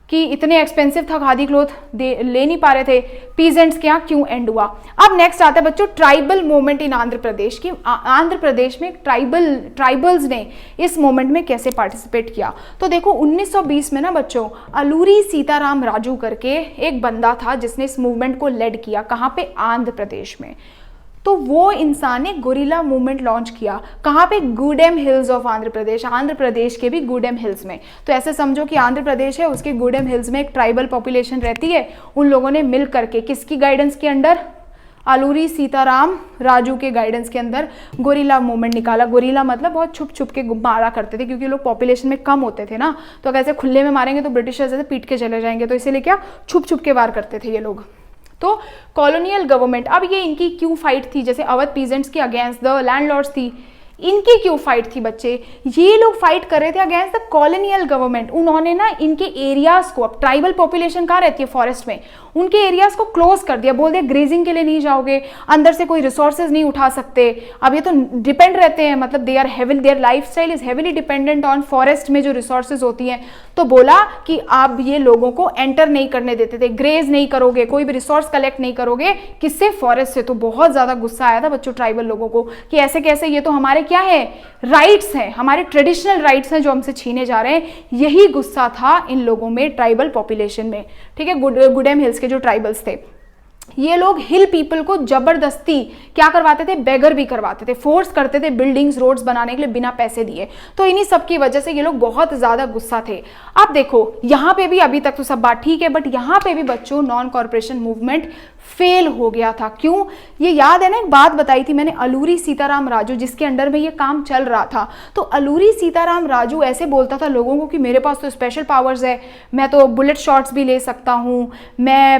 कि इतने एक्सपेंसिव था, खादी क्लोथ ले नहीं पा रहे थे। पीजेंट्स के यहाँ क्यों एंड हुआ? अब नेक्स्ट आता है बच्चों tribal movement in Andhra Pradesh की। आंध्र प्रदेश में ट्राइबल्स ने इस मूवमेंट में कैसे पार्टिसिपेट किया? तो देखो 1920 में ना बच्चों, अलूरी सीताराम राजू करके एक बंदा था जिसने इस मूवमेंट को लेड किया। कहाँ पे? आंध्र प्रदेश में। तो वो इंसान ने गोरिल्ला मूवमेंट लॉन्च किया। कहाँ पे? गूडेम हिल्स ऑफ आंध्र प्रदेश, आंध्र प्रदेश के भी गूडेम हिल्स में। तो ऐसे समझो कि आंध्र प्रदेश है, उसके गूडेम हिल्स में एक ट्राइबल पॉपुलेशन रहती है। उन लोगों ने मिल करके किसकी गाइडेंस के अंडर? अलूरी सीताराम राजू के गाइडेंस के अंदर गोरिल्ला मूवमेंट निकाला। गोरिल्ला मतलब बहुत छुप छुप के मारा करते थे, क्योंकि लोग पॉपुलेशन में कम होते थे ना, तो अगर ऐसे खुले में मारेंगे तो ब्रिटिशर्स ऐसे पीट के चले जाएंगे, तो इसीलिए क्या छुप छुप के वार करते थे ये लोग। तो कॉलोनियल गवर्नमेंट, अब ये इनकी क्यों फाइट थी? जैसे अवध पीजेंट्स की अगेंस्ट द लैंडलॉर्ड्स थी, इनकी क्यों फाइट थी बच्चे? ये लोग फाइट कर रहे थे अगेंस्ट द कॉलोनियल गवर्नमेंट। उन्होंने ना इनके एरियाज को, अब ट्राइबल पॉपुलेशन कहाँ रहती है? फॉरेस्ट में। उनके एरियाज को क्लोज कर दिया, बोल दिया ग्रेजिंग के लिए नहीं जाओगे, अंदर से कोई रिसोर्सेज नहीं उठा सकते। अब ये तो डिपेंड रहते हैं, मतलब there lifestyle is heavily dependent on forest में जो रिसोर्सेज होती हैं। तो बोला कि आप ये लोगों को एंटर नहीं करने देते थे, ग्रेज नहीं करोगे, कोई भी रिसोर्स कलेक्ट नहीं करोगे, किससे? फॉरेस्ट से। तो बहुत ज्यादा गुस्सा आया था बच्चों ट्राइबल लोगों को कि ऐसे कैसे, ये तो हमारे क्या है? राइट्स हैं, हमारे ट्रेडिशनल राइट्स हैं जो हमसे छीने जा रहे हैं। यही गुस्सा था इन लोगों में, ट्राइबल पॉपुलेशन में। ठीक है, गुडेम हिल्स के जो ट्राइबल्स थे, ये लोग हिल पीपल को जबरदस्ती क्या करवाते थे? बेगर भी करवाते थे, फोर्स करते थे बिल्डिंग्स रोड्स बनाने के लिए बिना पैसे दिए। तो इन्हीं सब की वजह से ये लोग बहुत ज्यादा गुस्सा थे। अब देखो यहाँ पे भी, अभी तक तो सब बात ठीक है, बट यहाँ पे भी बच्चों नॉन कॉर्पोरेशन मूवमेंट फेल हो गया था। क्यों? ये याद है ना, एक बात बताई थी मैंने, अलूरी सीताराम राजू, जिसके अंडर में ये काम चल रहा था। तो अलूरी सीताराम राजू ऐसे बोलता था लोगों को कि मेरे पास तो स्पेशल पावर्स है, मैं तो बुलेट शॉट्स भी ले सकता हूँ, मैं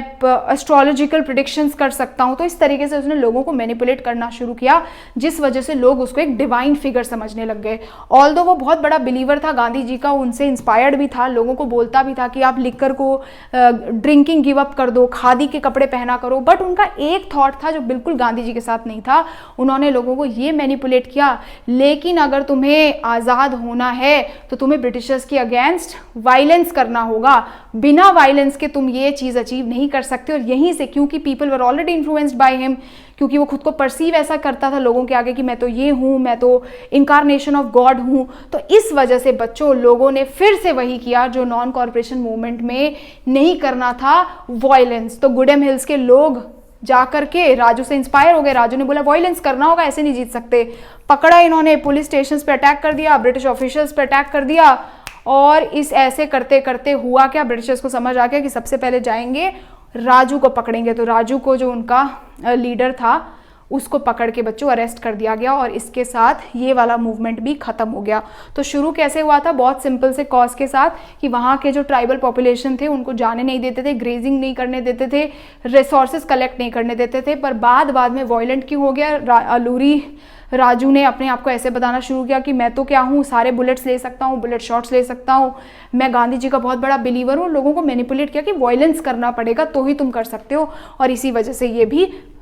एस्ट्रोलॉजिकल प्रेडिक्शंस कर सकता हूँ। तो इस तरीके से उसने लोगों को मैनिपुलेट करना शुरू किया, जिस वजह से लोग उसको एक डिवाइन फिगर समझने लग गए। ऑल्दो वो बहुत बड़ा बिलीवर था गांधी जी का, उनसे इंस्पायर्ड भी था, लोगों को बोलता भी था कि आप लिकर को ड्रिंकिंग गिव अप कर दो, खादी के कपड़े पहना करो, बट उनका एक थॉट था जो बिल्कुल गांधी जी के साथ नहीं था। उन्होंने लोगों को ये मैनिपुलेट किया, लेकिन अगर तुम्हें आज़ाद होना है तो तुम्हें ब्रिटिशर्स के अगेंस्ट वायलेंस करना होगा, बिना वायलेंस के तुम ये चीज़ अचीव नहीं कर सकते। और यहीं से, क्योंकि people were already influenced by him, क्योंकि वो खुद को परसीव ऐसा करता था लोगों के आगे कि मैं तो ये हूँ, मैं तो इनकारनेशन ऑफ गॉड हूँ, तो इस वजह से बच्चों लोगों ने फिर से वही किया जो नॉन कॉर्पोरेशन मूवमेंट में नहीं करना था, वायलेंस। तो गुडेम हिल्स के लोग जाकर के राजू से इंस्पायर हो गए। राजू ने बोला वायलेंस करना होगा, ऐसे नहीं जीत सकते। पकड़ा इन्होंने, पुलिस स्टेशन पे अटैक कर दिया, ब्रिटिश ऑफिशियल्स पे अटैक कर दिया, और इस ऐसे करते करते हुआ क्या, ब्रिटिशर्स को समझ आ गया कि सबसे पहले जाएंगे राजू को पकड़ेंगे। तो राजू को, जो उनका लीडर था, उसको पकड़ के बच्चों अरेस्ट कर दिया गया, और इसके साथ ये वाला मूवमेंट भी खत्म हो गया। तो शुरू कैसे हुआ था, बहुत सिंपल से कॉज के साथ कि वहाँ के जो ट्राइबल पॉपुलेशन थे उनको जाने नहीं देते थे, ग्रेजिंग नहीं करने देते थे, रिसोर्सेज कलेक्ट नहीं करने देते थे। पर बाद में वायलेंट क्यों हो गया, अलूरी राजू ने अपने आप को ऐसे बताना शुरू किया कि मैं तो क्या हूँ, सारे बुलेट्स ले सकता हूँ, बुलेट शॉट्स ले सकता हूँ, मैं गांधी जी का बहुत बड़ा बिलीवर हूँ। लोगों को मैनिपुलेट किया कि वायलेंस करना पड़ेगा तो ही तुम कर सकते हो, और इसी वजह से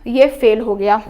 ये फेल हो गया।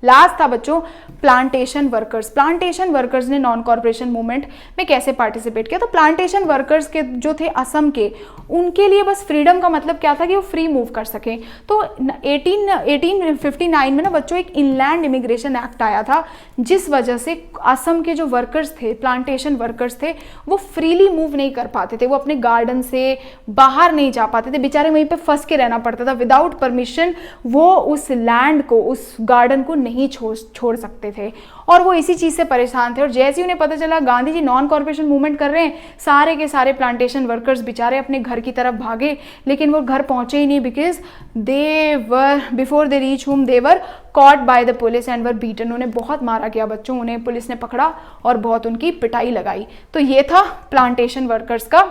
लास्ट था बच्चों प्लांटेशन वर्कर्स। प्लांटेशन वर्कर्स ने नॉन कॉर्पोरेशन मूवमेंट में कैसे पार्टिसिपेट किया। तो प्लांटेशन वर्कर्स के जो थे असम के, उनके लिए बस फ्रीडम का मतलब क्या था कि वो फ्री मूव कर सकें। तो 1859 में ना बच्चों एक इनलैंड इमिग्रेशन एक्ट आया था, जिस वजह से असम के जो वर्कर्स थे, प्लांटेशन वर्कर्स थे, वो फ्रीली मूव नहीं कर पाते थे, वो अपने गार्डन से बाहर नहीं जा पाते थे, बेचारे वहीं पे फंस के रहना पड़ता था। विदाउट परमिशन वो उस लैंड को, उस गार्डन को नहीं छोड़ सकते थे, और वो इसी चीज़ से परेशान थे। और जैसे ही उन्हें पता चला Gandhi ji non corporation movement कर रहे हैं, सारे के सारे प्लांटेशन वर्कर्स बेचारे अपने घर की तरफ भागे, लेकिन वो घर पहुंचे ही नहीं, because they were before they reach home they were caught by the police and were beaten. उन्हें बहुत मारा गया बच्चों, उन्हें पुलिस ने पकड़ा और बहुत उनकी पिटाई लगाई। तो ये था प्लांटेशन वर्कर्स का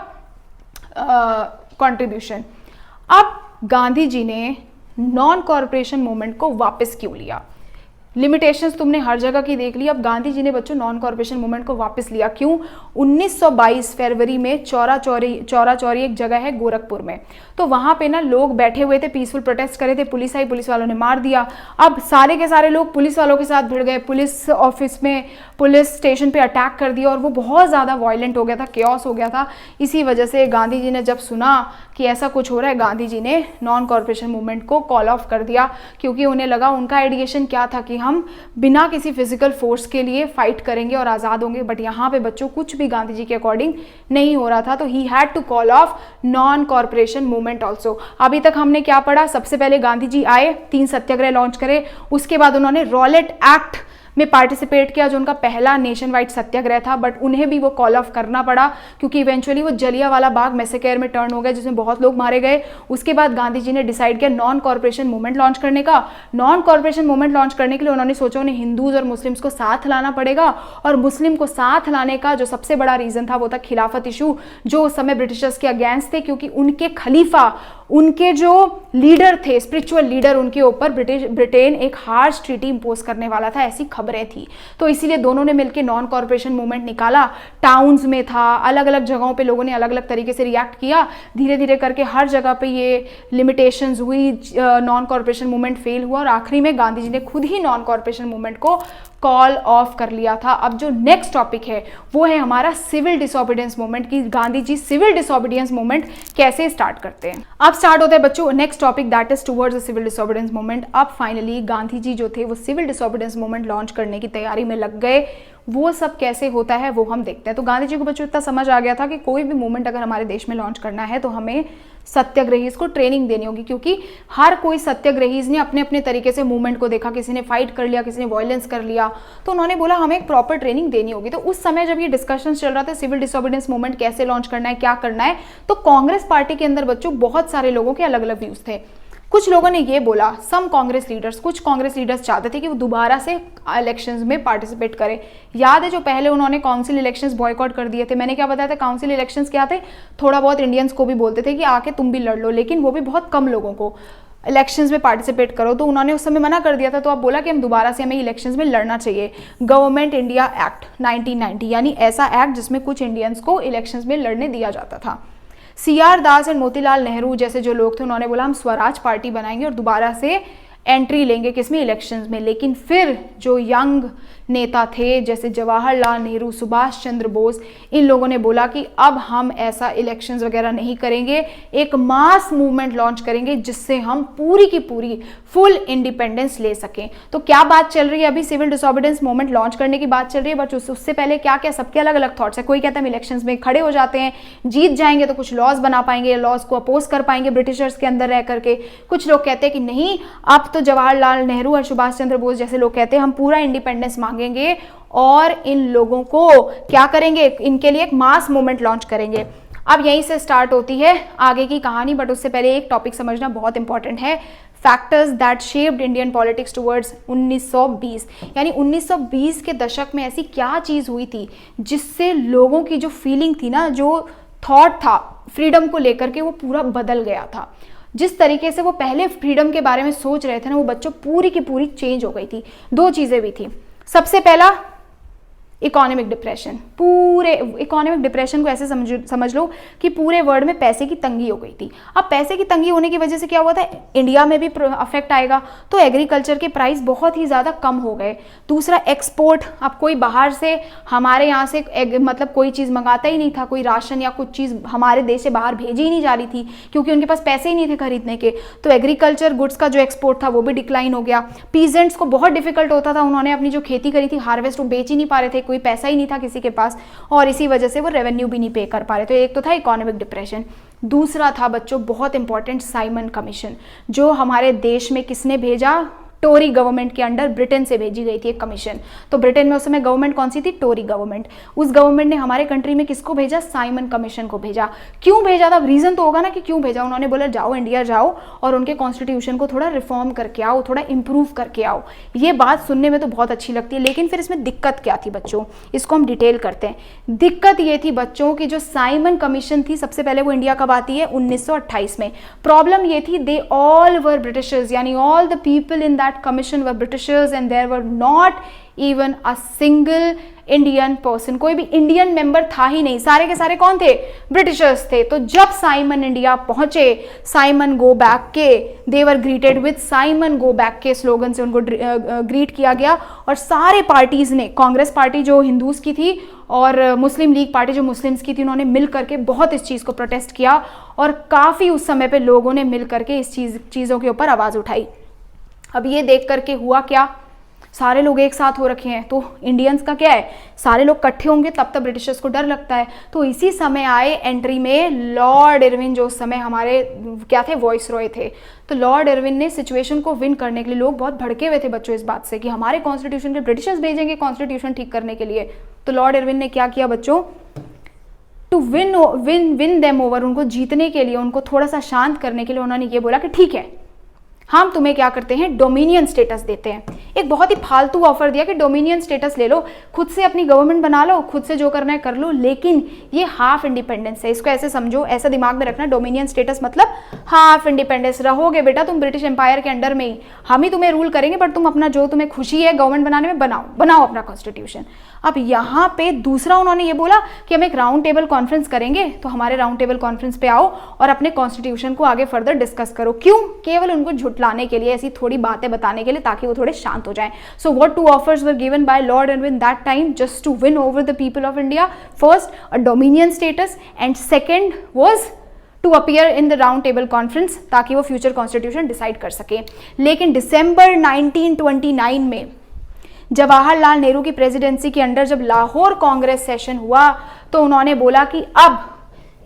कंट्रीब्यूशन। अब गांधी जी ने नॉन कॉर्पोरेशन मूवमेंट को वापस क्यों लिया। लिमिटेशंस तुमने हर जगह की देख ली, अब गांधी जी ने बच्चों नॉन कॉर्पोरेशन मूवमेंट को वापस लिया क्यों। 1922 फरवरी में चौरा चौरी एक जगह है गोरखपुर में, तो वहां पे ना लोग बैठे हुए थे, पीसफुल प्रोटेस्ट करे थे, पुलिस आई, पुलिस वालों ने मार दिया। अब सारे के सारे लोग पुलिस वालों के साथ भिड़ गए, पुलिस ऑफिस में, पुलिस स्टेशन पे अटैक कर दिया, और वो बहुत ज़्यादा वायलेंट हो गया था, केओस हो गया था। इसी वजह से गांधी जी ने जब सुना कि ऐसा कुछ हो रहा है, गांधी जी ने नॉन कॉर्पोरेशन मूवमेंट को कॉल ऑफ कर दिया, क्योंकि उन्हें लगा, उनका आइडिएशन क्या था कि हम बिना किसी फिजिकल फोर्स के लिए फाइट करेंगे और आज़ाद होंगे। बट यहाँ पे बच्चों कुछ भी गांधी जी के अकॉर्डिंग नहीं हो रहा था, तो ही had to call off non corporation movement also. अभी तक हमने क्या पढ़ा, सबसे पहले गांधी जी आए, 3 सत्याग्रह लॉन्च करे, उसके बाद उन्होंने रॉलेट एक्ट में पार्टिसिपेट किया, जो उनका पहला नेशन वाइड सत्याग्रह था, बट उन्हें भी वो कॉल ऑफ करना पड़ा, क्योंकि इवेंचुअली वो जलियांवाला बाग मैसेकेयर में टर्न हो गया, जिसमें बहुत लोग मारे गए। उसके बाद गांधी जी ने डिसाइड किया नॉन कॉर्पोरेशन मूवमेंट लॉन्च करने का। नॉन कॉर्पोरेशन मूवमेंट लॉन्च करने के लिए उन्होंने सोचा उन्हें हिंदूज और मुस्लिम्स को साथ लाना पड़ेगा, और मुस्लिम को साथ लाने का जो सबसे बड़ा रीजन था वो था खिलाफत इशू, जो उस समय ब्रिटिशर्स के अगेंस्ट थे, क्योंकि उनके खलीफा, उनके जो लीडर थे, स्पिरिचुअल लीडर, उनके ऊपर ब्रिटेन एक हार्श ट्रीटी इंपोज करने वाला था, ऐसी खबरें थी। तो इसीलिए दोनों ने मिलकर नॉन कॉर्पोरेशन मूवमेंट निकाला। टाउन्स में था, अलग अलग जगहों पे लोगों ने अलग अलग तरीके से रिएक्ट किया, धीरे धीरे करके हर जगह पे ये लिमिटेशंस हुई, नॉन कॉर्पोरेशन मूवमेंट फेल हुआ, और आखिरी में गांधी जी ने खुद ही नॉन कॉर्पोरेशन मूवमेंट को कॉल ऑफ कर लिया था। अब जो नेक्स्ट टॉपिक है वो है हमारा सिविल डिसोबीडियंस मूवमेंट, की Gandhi ji civil disobedience movement कैसे स्टार्ट करते हैं। अब स्टार्ट होता है बच्चों next topic, that is towards the civil disobedience movement. अब फाइनली गांधी जी जो थे वो सिविल डिसोबीडियंस मूवमेंट लॉन्च करने की तैयारी में लग गए। वो सब कैसे होता है वो हम देखते हैं। तो गांधी जी को बच्चों इतना समझ आ गया था कि कोई भी मूवमेंट अगर हमारे देश में लॉन्च करना है तो हमें सत्याग्रहीज को ट्रेनिंग देनी होगी, क्योंकि हर कोई सत्याग्रहीज ने अपने अपने तरीके से मूवमेंट को देखा, किसी ने फाइट कर लिया, किसी ने वायलेंस कर लिया, तो उन्होंने बोला हमें एक प्रॉपर ट्रेनिंग देनी होगी। तो उस समय जब ये डिस्कशन चल रहा था सिविल डिसोबीडियंस मूवमेंट कैसे लॉन्च करना है, क्या करना है, तो कांग्रेस पार्टी के अंदर बच्चों बहुत सारे लोगों के अलग अलग व्यूज थे। कुछ लोगों ने ये बोला, कुछ कांग्रेस लीडर्स चाहते थे कि वो दोबारा से इलेक्शंस में पार्टिसिपेट करें। याद है जो पहले उन्होंने काउंसिल इलेक्शंस बॉयकॉट कर दिए थे, मैंने क्या बताया था, काउंसिल इलेक्शंस क्या थे, थोड़ा बहुत इंडियंस को भी बोलते थे कि आके तुम भी लड़ लो, लेकिन वो भी बहुत कम लोगों को। इलेक्शंस में पार्टिसिपेट करो, तो उन्होंने उस समय मना कर दिया था। तो अब बोला कि हम दोबारा से हमें इलेक्शंस में लड़ना चाहिए। गवर्नमेंट इंडिया एक्ट 1990, यानी ऐसा एक्ट जिसमें कुछ इंडियंस को इलेक्शंस में लड़ने दिया जाता था। CR Das and Motilal Nehru जैसे जो लोग थे, उन्होंने बोला हम स्वराज पार्टी बनाएंगे और दोबारा से एंट्री लेंगे किसमें, इलेक्शंस में। लेकिन फिर जो यंग नेता थे जैसे जवाहरलाल नेहरू, सुभाष चंद्र बोस, इन लोगों ने बोला कि अब हम ऐसा इलेक्शंस वगैरह नहीं करेंगे, एक मास मूवमेंट लॉन्च करेंगे जिससे हम पूरी की पूरी फुल इंडिपेंडेंस ले सकें। तो क्या बात चल रही है अभी, सिविल डिसोबीडियंस मूवमेंट लॉन्च करने की बात चल रही है, बट उससे पहले क्या क्या सबके अलग अलग थॉट्स है। कोई कहता है हम इलेक्शंस में खड़े हो जाते हैं, जीत जाएंगे तो कुछ लॉज बना पाएंगे, लॉज को अपोज कर पाएंगे ब्रिटिशर्स के अंदर रह करके। कुछ लोग कहते हैं कि नहीं, अब तो जवाहरलाल नेहरू और सुभाष चंद्र बोस जैसे लोग कहते हैं हम पूरा इंडिपेंडेंस मांगेंगे और इन लोगों को क्या करेंगे, इनके लिए एक मास मूवमेंट लॉन्च करेंगे। अब यहीं से स्टार्ट होती है आगे की कहानी, बट उससे पहले एक टॉपिक समझना बहुत इंपॉर्टेंट है, factors that shaped Indian politics towards 1920। यानी 1920 के दशक में ऐसी क्या चीज़ हुई थी जिससे लोगों की जो फीलिंग थी ना, जो थॉट था फ्रीडम को लेकर के, वो पूरा बदल गया था। जिस तरीके से वो पहले फ्रीडम के बारे में सोच रहे थे ना, वो बच्चों पूरी की पूरी चेंज हो गई थी। दो चीज़ें भी थी। सबसे पहला इकोनॉमिक डिप्रेशन। पूरे इकोनॉमिक डिप्रेशन को ऐसे समझ लो कि पूरे वर्ल्ड में पैसे की तंगी हो गई थी। अब पैसे की तंगी होने की वजह से क्या हुआ था, इंडिया में भी अफेक्ट आएगा, तो एग्रीकल्चर के प्राइस बहुत ही ज़्यादा कम हो गए। दूसरा एक्सपोर्ट, अब कोई बाहर से हमारे यहाँ से मतलब कोई चीज़ मंगाता ही नहीं था, कोई राशन या कुछ चीज़ हमारे देश से बाहर भेजी ही नहीं जा रही थी क्योंकि उनके पास पैसे ही नहीं थे खरीदने के। तो एग्रीकल्चर गुड्स का जो एक्सपोर्ट था वो भी डिक्लाइन हो गया। पीजेंट्स को बहुत डिफिकल्ट होता था, उन्होंने अपनी जो खेती करी थी हार्वेस्ट वो बेच ही नहीं पा रहे थे, कोई पैसा ही नहीं था किसी के पास, और इसी वजह से वो रेवेन्यू भी नहीं पे कर पा रहे। तो एक तो था इकोनॉमिक डिप्रेशन। दूसरा था बच्चों बहुत इंपॉर्टेंट साइमन कमीशन, जो हमारे देश में किसने भेजा, टोरी गवर्नमेंट के अंडर ब्रिटेन से भेजी गई थी एक कमीशन। तो ब्रिटेन में उस समय गवर्नमेंट कौन सी थी, टोरी गवर्नमेंट। उस गवर्नमेंट ने हमारे कंट्री में किसको भेजा, साइमन कमीशन को भेजा। क्यों भेजा था, रीजन तो होगा ना कि क्यों भेजा। उन्होंने बोला जाओ इंडिया जाओ और उनके कॉन्स्टिट्यूशन को थोड़ा रिफॉर्म करके आओ, थोड़ा इंप्रूव करके आओ। ये बात सुनने में तो बहुत अच्छी लगती है, लेकिन फिर इसमें दिक्कत क्या थी बच्चों, इसको हम डिटेल करते हैं। दिक्कत ये थी बच्चों की जो साइमन कमीशन थी, सबसे पहले वो इंडिया कब आती है, 1928 में। प्रॉब्लम ये थी, दे ऑल वर ब्रिटिशर्स, यानी all the people in that commission were Britishers and there were not even a single Indian person. कोई भी इंडियन मेंबर था ही नहीं, सारे के सारे कौन थे, ब्रिटिशर्स थे। तो जब साइमन इंडिया पहुंचे, साइमन गो बैक के, they were greeted with Simon go back के स्लोगन से उनको ग्रीट किया गया। और सारे पार्टीज ने, कांग्रेस पार्टी जो हिंदूज की थी और मुस्लिम लीग पार्टी जो मुस्लिम्स की थी, उन्होंने मिल करके बहुत इस चीज़ को प्रोटेस्ट किया और काफ़ी उस समय पे लोगों ने मिल करके इस चीज़ों के ऊपर आवाज़ उठाई। अब ये देख करके हुआ क्या, सारे लोग एक साथ हो रखे हैं, तो इंडियंस का क्या है, सारे लोग इकट्ठे होंगे तब तक ब्रिटिशर्स को डर लगता है। तो इसी समय आए एंट्री में लॉर्ड इरविन, जो उस समय हमारे क्या थे, वॉइस रॉय थे। तो लॉर्ड इरविन ने सिचुएशन को विन करने के लिए, लोग बहुत भड़के हुए थे बच्चों इस बात से कि हमारे कॉन्स्टिट्यूशन के ब्रिटिशर्स भेजेंगे कॉन्स्टिट्यूशन ठीक करने के लिए। तो लॉर्ड इरविन ने क्या किया बच्चों, टू विन देम ओवर, उनको जीतने के लिए, उनको थोड़ा सा शांत करने के लिए उन्होंने ये बोला कि ठीक है, हम तुम्हें क्या करते हैं, डोमिनियन स्टेटस देते हैं। एक बहुत ही फालतू ऑफर दिया कि डोमिनियन स्टेटस ले लो, खुद से अपनी गवर्नमेंट बना लो, खुद से जो करना है कर लो, लेकिन ये हाफ इंडिपेंडेंस है। इसको ऐसे समझो, ऐसा दिमाग में रखना, डोमिनियन स्टेटस मतलब हाफ इंडिपेंडेंस। रहोगे बेटा तुम ब्रिटिश एम्पायर के अंडर में ही, हम ही तुम्हें रूल करेंगे, बट तुम अपना जो तुम्हें खुशी है गवर्नमेंट बनाने में बनाओ अपना कॉन्स्टिट्यूशन। अब यहाँ पे दूसरा उन्होंने ये बोला कि हम एक राउंड टेबल कॉन्फ्रेंस करेंगे, तो हमारे राउंड टेबल कॉन्फ्रेंस पे आओ और अपने कॉन्स्टिट्यूशन को आगे फर्दर डिस्कस करो। क्यों, केवल उनको झुटलाने के लिए, ऐसी थोड़ी बातें बताने के लिए, ताकि वो थोड़े शांत हो जाएं। So what two offers were given by Lord Irwin that time just to win over the people of India. First a dominion status and second was to appear in the round table conference, ताकि वो future constitution decide कर सके। लेकिन दिसंबर 1929 में जवाहरलाल नेहरू की presidency के under जब Lahore Congress session हुआ, तो उन्होंने बोला कि अब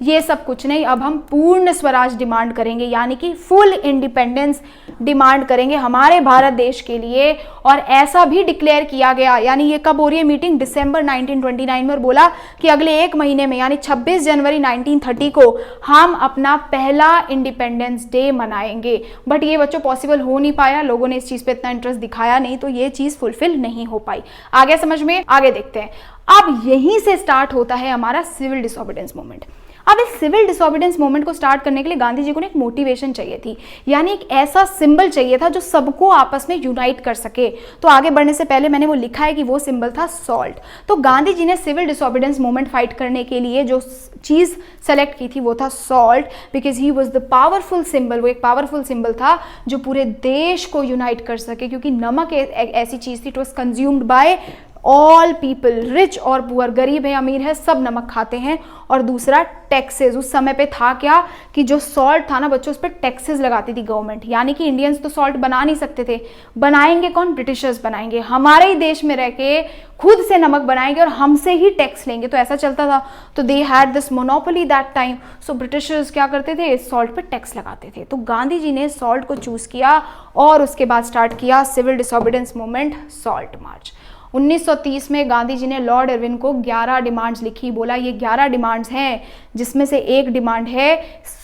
ये सब कुछ नहीं, अब हम पूर्ण स्वराज डिमांड करेंगे, यानी कि फुल इंडिपेंडेंस डिमांड करेंगे हमारे भारत देश के लिए। और ऐसा भी डिक्लेयर किया गया, यानी ये कब हो रही है मीटिंग, दिसंबर 1929 में, और बोला कि अगले एक महीने में, यानी 26 जनवरी 1930 को हम अपना पहला इंडिपेंडेंस डे मनाएंगे। बट ये बच्चों पॉसिबल हो नहीं पाया, लोगों ने इस चीज़ पे इतना इंटरेस्ट दिखाया नहीं, तो ये चीज़ फुलफिल नहीं हो पाई। आगे समझ में, आगे देखते हैं। अब यहीं से स्टार्ट होता है हमारा सिविल डिसोबीडियंस मूवमेंट। अब इस सिविल डिसोबीडियंस मूवमेंट को स्टार्ट करने के लिए गांधी जी को एक मोटिवेशन चाहिए थी, यानी एक ऐसा सिंबल चाहिए था जो सबको आपस में यूनाइट कर सके। तो आगे बढ़ने से पहले मैंने वो लिखा है कि वो सिंबल था सॉल्ट। तो गांधी जी ने सिविल डिसोबीडियंस मूवमेंट फाइट करने के लिए जो चीज सेलेक्ट की थी वो था salt, because he was the powerful symbol. वो एक पावरफुल सिंबल था जो पूरे देश को यूनाइट कर सके, क्योंकि नमक एक ऐसी चीज थी, it was consumed by all people, rich और पुअर, गरीब है अमीर है, सब नमक खाते हैं। और दूसरा टैक्सेस, उस समय पे था क्या कि जो सॉल्ट था ना बच्चों, उस पर टैक्सेस लगाती थी गवर्नमेंट, यानी कि इंडियंस तो सॉल्ट बना नहीं सकते थे, बनाएंगे कौन, ब्रिटिशर्स बनाएंगे, हमारे ही देश में रह के खुद से नमक बनाएंगे और हमसे ही टैक्स लेंगे। तो ऐसा चलता था, तो they had this monopoly that time. So Britishers क्या करते थे, सॉल्ट पे टैक्स लगाते थे। तो गांधी जी ने सॉल्ट को चूज किया और उसके बाद स्टार्ट किया civil disobedience movement, salt march. 1930 में गांधी जी ने लॉर्ड इरविन को 11 डिमांड्स लिखी, बोला ये 11 डिमांड्स हैं, जिसमें से एक डिमांड है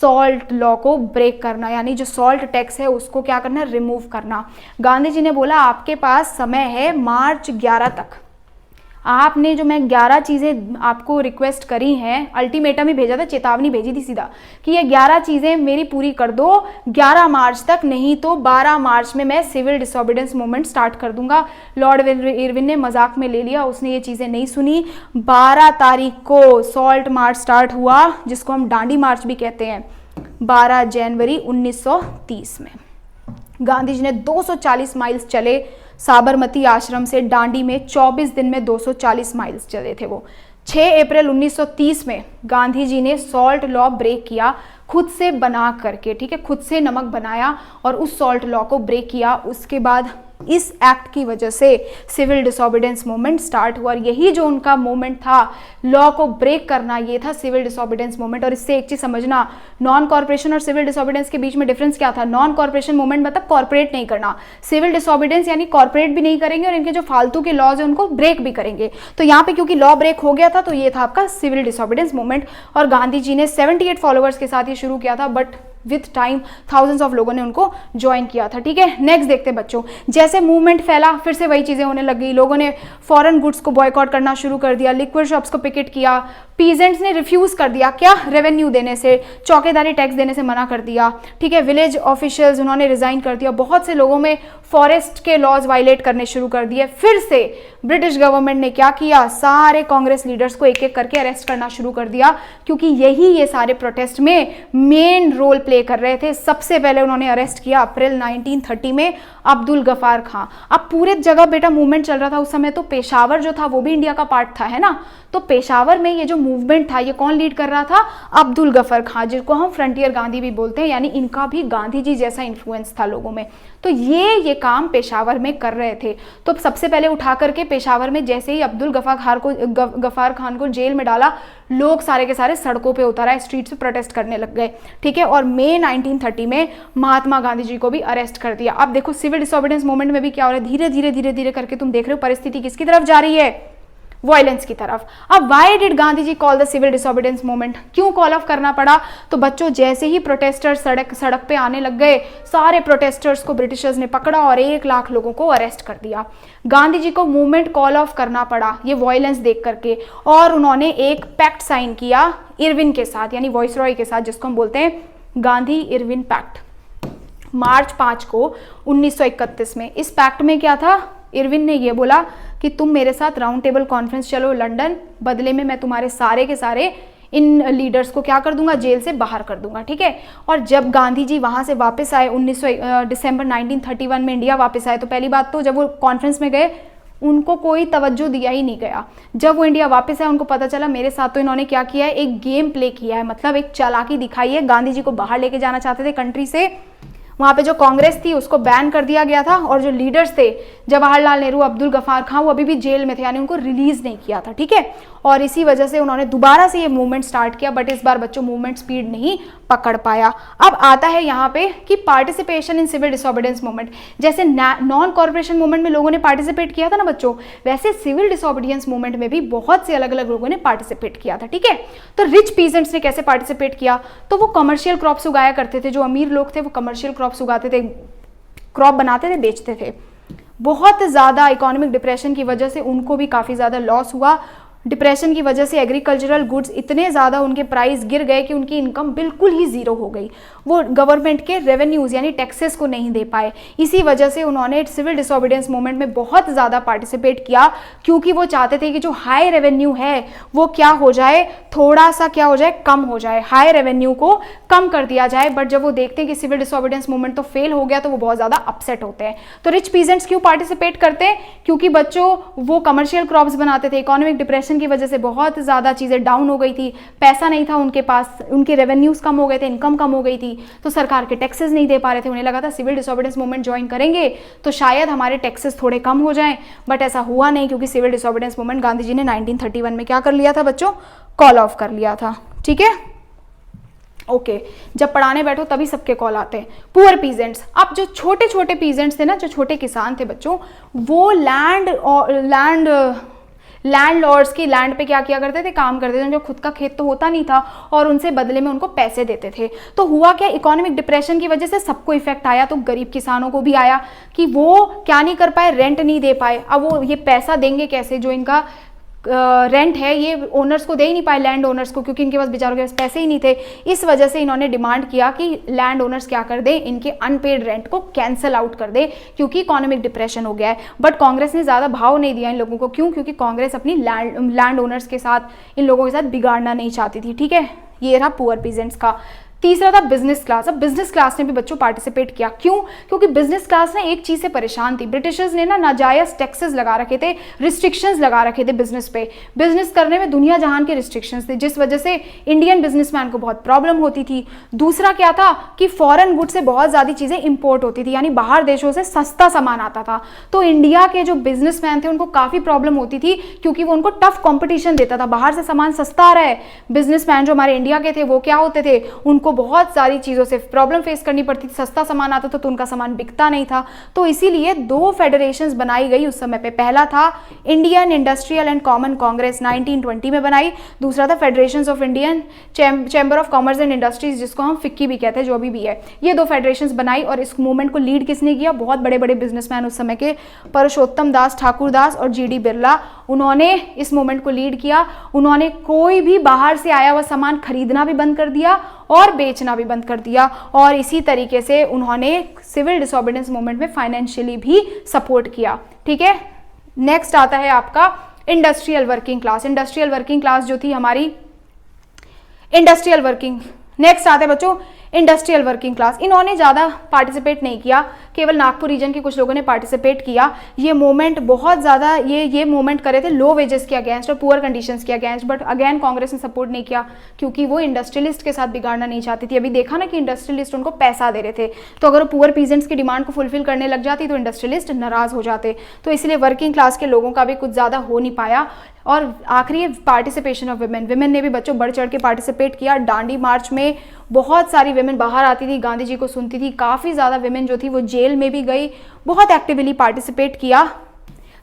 सॉल्ट लॉ को ब्रेक करना, यानी जो सॉल्ट टैक्स है उसको क्या करना, रिमूव करना। गांधी जी ने बोला आपके पास समय है मार्च 11 तक, आपने जो मैं 11 चीज़ें आपको रिक्वेस्ट करी हैं, अल्टीमेटम ही भेजा था, चेतावनी भेजी थी सीधा कि ये 11 चीज़ें मेरी पूरी कर दो 11 मार्च तक, नहीं तो 12 मार्च में मैं सिविल डिसोबीडियंस मूवमेंट स्टार्ट कर दूंगा। लॉर्ड इरविन ने मजाक में ले लिया, उसने ये चीज़ें नहीं सुनी। 12 तारीख को सॉल्ट मार्च स्टार्ट हुआ, जिसको हम डांडी मार्च भी कहते हैं, 12 जनवरी 1930 में। गांधी जी ने 240 माइल्स चले, साबरमती आश्रम से दांडी में 24 दिन में 240 माइल्स चले थे वो। 6 अप्रैल 1930 में गांधी जी ने सॉल्ट लॉ ब्रेक किया, खुद से बना करके, ठीक है, खुद से नमक बनाया और उस सॉल्ट लॉ को ब्रेक किया। उसके बाद इस एक्ट की वजह से सिविल डिसोबीडियंस मूवमेंट स्टार्ट हुआ, और यही जो उनका मूवमेंट था लॉ को ब्रेक करना, ये था सिविल डिसोबीडियंस मूवमेंट। और इससे एक चीज समझना, नॉन कॉर्पोरेशन और सिविल डिसोबीडियंस के बीच में डिफरेंस क्या था। नॉन कॉर्पोरेशन मूवमेंट मतलब कॉर्पोरेट नहीं करना, सिविल डिसोबीडियंस यानी कॉर्पोरेट भी नहीं करेंगे और इनके जो फालतू के लॉज है उनको ब्रेक भी करेंगे। तो यहाँ पे क्योंकि लॉ ब्रेक हो गया था, तो ये था आपका सिविल डिसोबीडियंस मूवमेंट। और गांधी जी ने 78 फॉलोअर्स के साथ ये शुरू किया था, but with time thousands of लोगों ने उनको ज्वाइन किया था। ठीक है, नेक्स्ट देखते हैं बच्चों, जैसे मूवमेंट फैला फिर से वही चीजें होने लगी, लोगों ने फॉरेन गुड्स को बॉयकॉट करना शुरू कर दिया, लिक्विड शॉप्स को पिकेट किया, पीजेंट्स ने रिफ्यूज कर दिया क्या, रेवेन्यू देने से, चौकीदारी टैक्स देने से मना कर दिया। ठीक है, विलेज ऑफिशियल्स उन्होंने रिजाइन कर दिया, बहुत से लोगों में फॉरेस्ट के लॉज वायलेट करने शुरू कर दिए। फिर से ब्रिटिश गवर्नमेंट ने क्या किया, सारे कांग्रेस लीडर्स को एक एक करके अरेस्ट करना शुरू कर दिया, क्योंकि यही ये सारे प्रोटेस्ट में मेन रोल प्ले कर रहे थे। सबसे पहले उन्होंने अरेस्ट किया अप्रैल 1930 में अब्दुल गफार खां। अब पूरे जगह बेटा मूवमेंट चल रहा था उस समय, तो पेशावर जो था वो भी इंडिया का पार्ट था, है ना। तो पेशावर में ये जो मूवमेंट था ये कौन लीड कर रहा था, अब्दुल गफर खां, जिसको हम फ्रंटियर गांधी भी बोलते हैं, यानी इनका भी गांधी जी जैसा इन्फ्लुएंस था लोगों में। तो ये काम पेशावर में कर रहे थे। तो सबसे पहले उठा करके पेशावर में जैसे ही अब्दुल गफार खान को जेल में डाला, लोग सारे के सारे सड़कों पे उतर आए, स्ट्रीट पे प्रोटेस्ट करने लग गए। ठीक है, और मई 1930 में महात्मा गांधी जी को भी अरेस्ट कर दिया। अब देखो सिविल डिसोबीडियंस मूवमेंट में भी क्या हो रहा है, धीरे धीरे धीरे धीरे करके तुम देख रहे हो परिस्थिति किसकी तरफ जा रही है, वायलेंस की तरफ। अब why did Gandhi ji call the civil disobedience movement, क्यों कॉल ऑफ करना पड़ा, तो बच्चों जैसे ही प्रोटेस्टर्स सड़क पे आने लग गए, सारे प्रोटेस्टर्स को ब्रिटिशर्स ने पकड़ा और 1 लाख लोगों को अरेस्ट कर दिया। गांधी जी को मूवमेंट कॉल ऑफ करना पड़ा ये वायलेंस देख करके, और उन्होंने एक पैक्ट साइन किया इरविन के साथ, यानी वॉइसरॉय के साथ, जिसको हम बोलते हैं गांधी इरविन पैक्ट, मार्च 5 को 1931 में। इस पैक्ट में क्या था, इरविन ने ये बोला कि तुम मेरे साथ राउंड टेबल कॉन्फ्रेंस चलो लंदन, बदले में मैं तुम्हारे सारे के सारे इन लीडर्स को क्या कर दूंगा, जेल से बाहर कर दूंगा। ठीक है, और जब गांधी जी वहां से वापस आए दिसंबर 1931 में इंडिया वापस आए, तो पहली बात तो जब वो कॉन्फ्रेंस में गए उनको कोई तवज्जो दिया ही नहीं गया। जब वो इंडिया वापस आए उनको पता चला मेरे साथ तो इन्होंने क्या किया है, एक गेम प्ले किया है, मतलब एक चालाकी दिखाई है। गांधी जी को बाहर लेके जाना चाहते थे कंट्री से, वहाँ पे जो कांग्रेस थी उसको बैन कर दिया गया था, और जो लीडर्स थे जवाहरलाल नेहरू, अब्दुल गफार खां, वो अभी भी जेल में थे, यानी उनको रिलीज नहीं किया था। ठीक है, और इसी वजह से उन्होंने दोबारा से ये मूवमेंट स्टार्ट किया, बट इस बार बच्चों मूवमेंट स्पीड नहीं पकड़ पाया। अब आता है यहाँ पे कि participation in civil disobedience movement, जैसे नॉन कॉर्पोरेशन मूवमेंट में लोगों ने पार्टिसिपेट किया था ना बच्चों, वैसे सिविल डिसोबीडियंस मूवमेंट में भी बहुत से अलग अलग लोगों ने पार्टिसिपेट किया था। ठीक है, तो रिच पीजेंट्स ने कैसे पार्टिसिपेट किया, तो वो कमर्शियल क्रॉप्स उगाया करते थे, जो अमीर लोग थे वो कमर्शियल क्रॉप्स उगाते थे, क्रॉप बनाते थे, बेचते थे। बहुत ज़्यादा इकोनॉमिक डिप्रेशन की वजह से उनको भी काफ़ी ज़्यादा लॉस हुआ। डिप्रेशन की वजह से एग्रीकल्चरल गुड्स इतने ज़्यादा उनके प्राइस गिर गए कि उनकी इनकम बिल्कुल ही ज़ीरो हो गई। वो गवर्नमेंट के रेवेन्यूज़ यानी टैक्सेस को नहीं दे पाए। इसी वजह से उन्होंने सिविल डिसोबीडियंस मूवमेंट में बहुत ज़्यादा पार्टिसिपेट किया, क्योंकि वो चाहते थे कि जो हाई रेवेन्यू है वो क्या हो जाए, थोड़ा सा क्या हो जाए, कम हो जाए, हाई रेवेन्यू को कम कर दिया जाए। बट जब वो देखते हैं कि सिविल डिसोबीडियंस मूवमेंट तो फेल हो गया, तो वो बहुत ज़्यादा अपसेट होते हैं। तो रिच पीजेंट्स क्यों पार्टिसिपेट करते हैं? क्योंकि बच्चों वो कमर्शियल क्रॉप्स बनाते थे, इकोनॉमिक डिप्रेशन की वजह से बहुत ज़्यादा चीज़ें डाउन हो गई थी, पैसा नहीं था उनके पास, उनके रेवेन्यूज़ कम हो गए थे, इनकम कम हो गई थी, तो सरकार के टैक्सेस नहीं दे पा रहे थे। उन्हें लगा था सिविल डिसोबीडियंस मूवमेंट ज्वाइन करेंगे तो शायद हमारे टैक्सेस थोड़े कम हो जाएं, बट ऐसा हुआ नहीं, क्योंकि civil disobedience movement Gandhi ji ने 1931 में क्या कर लिया था बच्चों, कॉल ऑफ कर लिया था। ठीक है, ओके जब पढ़ाने बैठो तभी सबके कॉल आते हैं। पुअर पीजेंट्स, अब जो छोटे छोटे पीजेंट्स थे ना, जो छोटे किसान थे बच्चों, वो लैंडलॉर्ड्स की लैंड पे क्या किया करते थे, काम करते थे। उनका खुद का खेत तो होता नहीं था और उनसे बदले में उनको पैसे देते थे। तो हुआ क्या, इकोनॉमिक डिप्रेशन की वजह से सबको इफेक्ट आया, तो गरीब किसानों को भी आया कि वो क्या नहीं कर पाए, रेंट नहीं दे पाए। अब वो ये पैसा देंगे कैसे, जो इनका रेंट है ये ओनर्स को दे ही नहीं पाए, लैंड ओनर्स को, क्योंकि इनके पास बेचारों के पास पैसे ही नहीं थे। इस वजह से इन्होंने डिमांड किया कि लैंड ओनर्स क्या कर दे, इनके अनपेड रेंट को कैंसिल आउट कर दे, क्योंकि इकोनॉमिक डिप्रेशन हो गया है। बट कांग्रेस ने ज़्यादा भाव नहीं दिया इन लोगों को। क्यों? क्योंकि कांग्रेस अपनी लैंड ओनर्स के साथ, इन लोगों के साथ बिगाड़ना नहीं चाहती थी। ठीक है, ये रहा पुअर पीजेंट्स का। तीसरा था बिजनेस क्लास। अब बिजनेस क्लास ने भी बच्चों पार्टिसिपेट किया। क्यों? क्योंकि बिजनेस क्लास ने एक चीज़ से परेशान थी, ब्रिटिशर्स ने ना नाजायज टैक्सेस लगा रखे थे, रिस्ट्रिक्शंस लगा रखे थे बिजनेस पे। बिजनेस करने में दुनिया जहान के रिस्ट्रिक्शंस थे, जिस वजह से इंडियन बिजनेसमैन को बहुत प्रॉब्लम होती थी। दूसरा क्या था कि फॉरेन गुड से बहुत ज़्यादा चीज़ें इंपोर्ट होती थी, यानी बाहर देशों से सस्ता सामान आता था। तो इंडिया के जो बिजनेसमैन थे उनको काफ़ी प्रॉब्लम होती थी, क्योंकि वो उनको टफ कॉम्पिटिशन देता था। बाहर से सामान सस्ता आ रहा है, बिजनेसमैन जो हमारे इंडिया के थे वो क्या होते थे, उनको बहुत सारी चीज़ों से प्रॉब्लम फेस करनी पड़ती थी। सस्ता सामान आता था तो उनका सामान बिकता नहीं था। तो इसीलिए दो फेडरेशंस बनाई गई उस समय पे। पहला था Indian industrial and common Congress 1920 में बनाई। दूसरा था federations of Indian chamber of commerce and industries, जिसको हम फिक्की भी कहते हैं, जो अभी भी है। ये दो फेडरेशंस बनाई और इस मूवमेंट को लीड किसने किया? बहुत बड़े बड़े बिजनेसमैन उस समय के, परशोत्तम दास ठाकुर दास और जीडी बिरला, उन्होंने इस मूवमेंट को लीड किया। उन्होंने कोई भी बाहर से आया हुआ सामान खरीदना भी बंद कर दिया और बेचना भी बंद कर दिया, और इसी तरीके से उन्होंने सिविल डिसोबीडियंस मूवमेंट में फाइनेंशियली भी सपोर्ट किया। ठीक है, नेक्स्ट आता है आपका industrial working class. Industrial working class जो थी हमारी, इंडस्ट्रियल वर्किंग, नेक्स्ट आता है बच्चों इंडस्ट्रियल वर्किंग क्लास। इन्होंने ज़्यादा पार्टिसिपेट नहीं किया, केवल नागपुर रीजन के कुछ लोगों ने पार्टिसिपेट किया। ये मूवमेंट बहुत ज़्यादा ये मूवमेंट करे थे लो वेजेस के अगेंस्ट और पुअर कंडीशंस के अगेंस्ट, बट अगेन कांग्रेस ने सपोर्ट नहीं किया, क्योंकि वो इंडस्ट्रियलिस्ट के साथ बिगाड़ना नहीं चाहती थी। अभी देखा ना कि इंडस्ट्रियलिस्ट उनको पैसा दे रहे थे, तो अगर वो पुअर पीजेंट्स की डिमांड को फुलफिल करने लग जाती तो इंडस्ट्रियलिस्ट नाराज़ हो जाते। तो इसलिए वर्किंग क्लास के लोगों का भी कुछ ज़्यादा हो नहीं पाया। और आखिरी पार्टिसिपेशन ऑफ विमेन। विमेन ने भी बच्चों बढ़ चढ़ के पार्टिसिपेट किया। दांडी मार्च में बहुत सारी विमेन बाहर आती थी, गांधी जी को सुनती थी। काफ़ी ज़्यादा विमेन जो थी वो जेल में भी गई, बहुत एक्टिवली पार्टिसिपेट किया।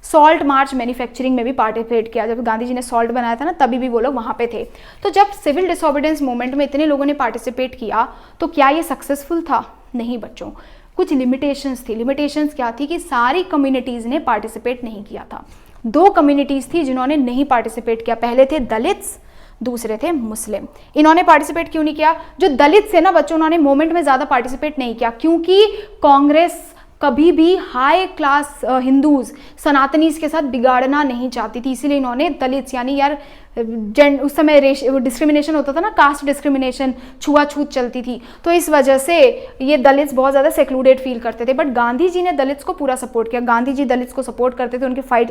सॉल्ट मार्च मैन्युफैक्चरिंग में भी पार्टिसिपेट किया। जब गांधी जी ने सॉल्ट बनाया था ना, तभी भी वो लोग वहाँ पे थे। तो जब सिविल डिसोबीडियंस मूवमेंट में इतने लोगों ने पार्टिसिपेट किया, तो क्या ये सक्सेसफुल था? नहीं बच्चों, कुछ लिमिटेशंस थी। लिमिटेशंस क्या थी कि सारी कम्युनिटीज़ ने पार्टिसिपेट नहीं किया था। दो कम्युनिटीज़ थी जिन्होंने नहीं पार्टिसिपेट किया। पहले थे दलित्स, दूसरे थे मुस्लिम। इन्होंने पार्टिसिपेट क्यों नहीं किया? जो दलित थे ना बच्चों, उन्होंने मूवमेंट में ज़्यादा पार्टिसिपेट नहीं किया, क्योंकि कांग्रेस कभी भी हाई क्लास हिंदूज सनातनीज के साथ बिगाड़ना नहीं चाहती थी। इसीलिए इन्होंने दलित्स, यानी यार उस समय डिस्क्रिमिनेशन होता था ना, कास्ट डिस्क्रिमिनेशन, छुआछूत चलती थी, तो इस वजह से ये दलित्स बहुत ज़्यादा सेक्लूडेड फील करते थे। बट गांधी जी ने दलित्स को पूरा सपोर्ट किया। गांधी जी दलित्स को सपोर्ट करते थे,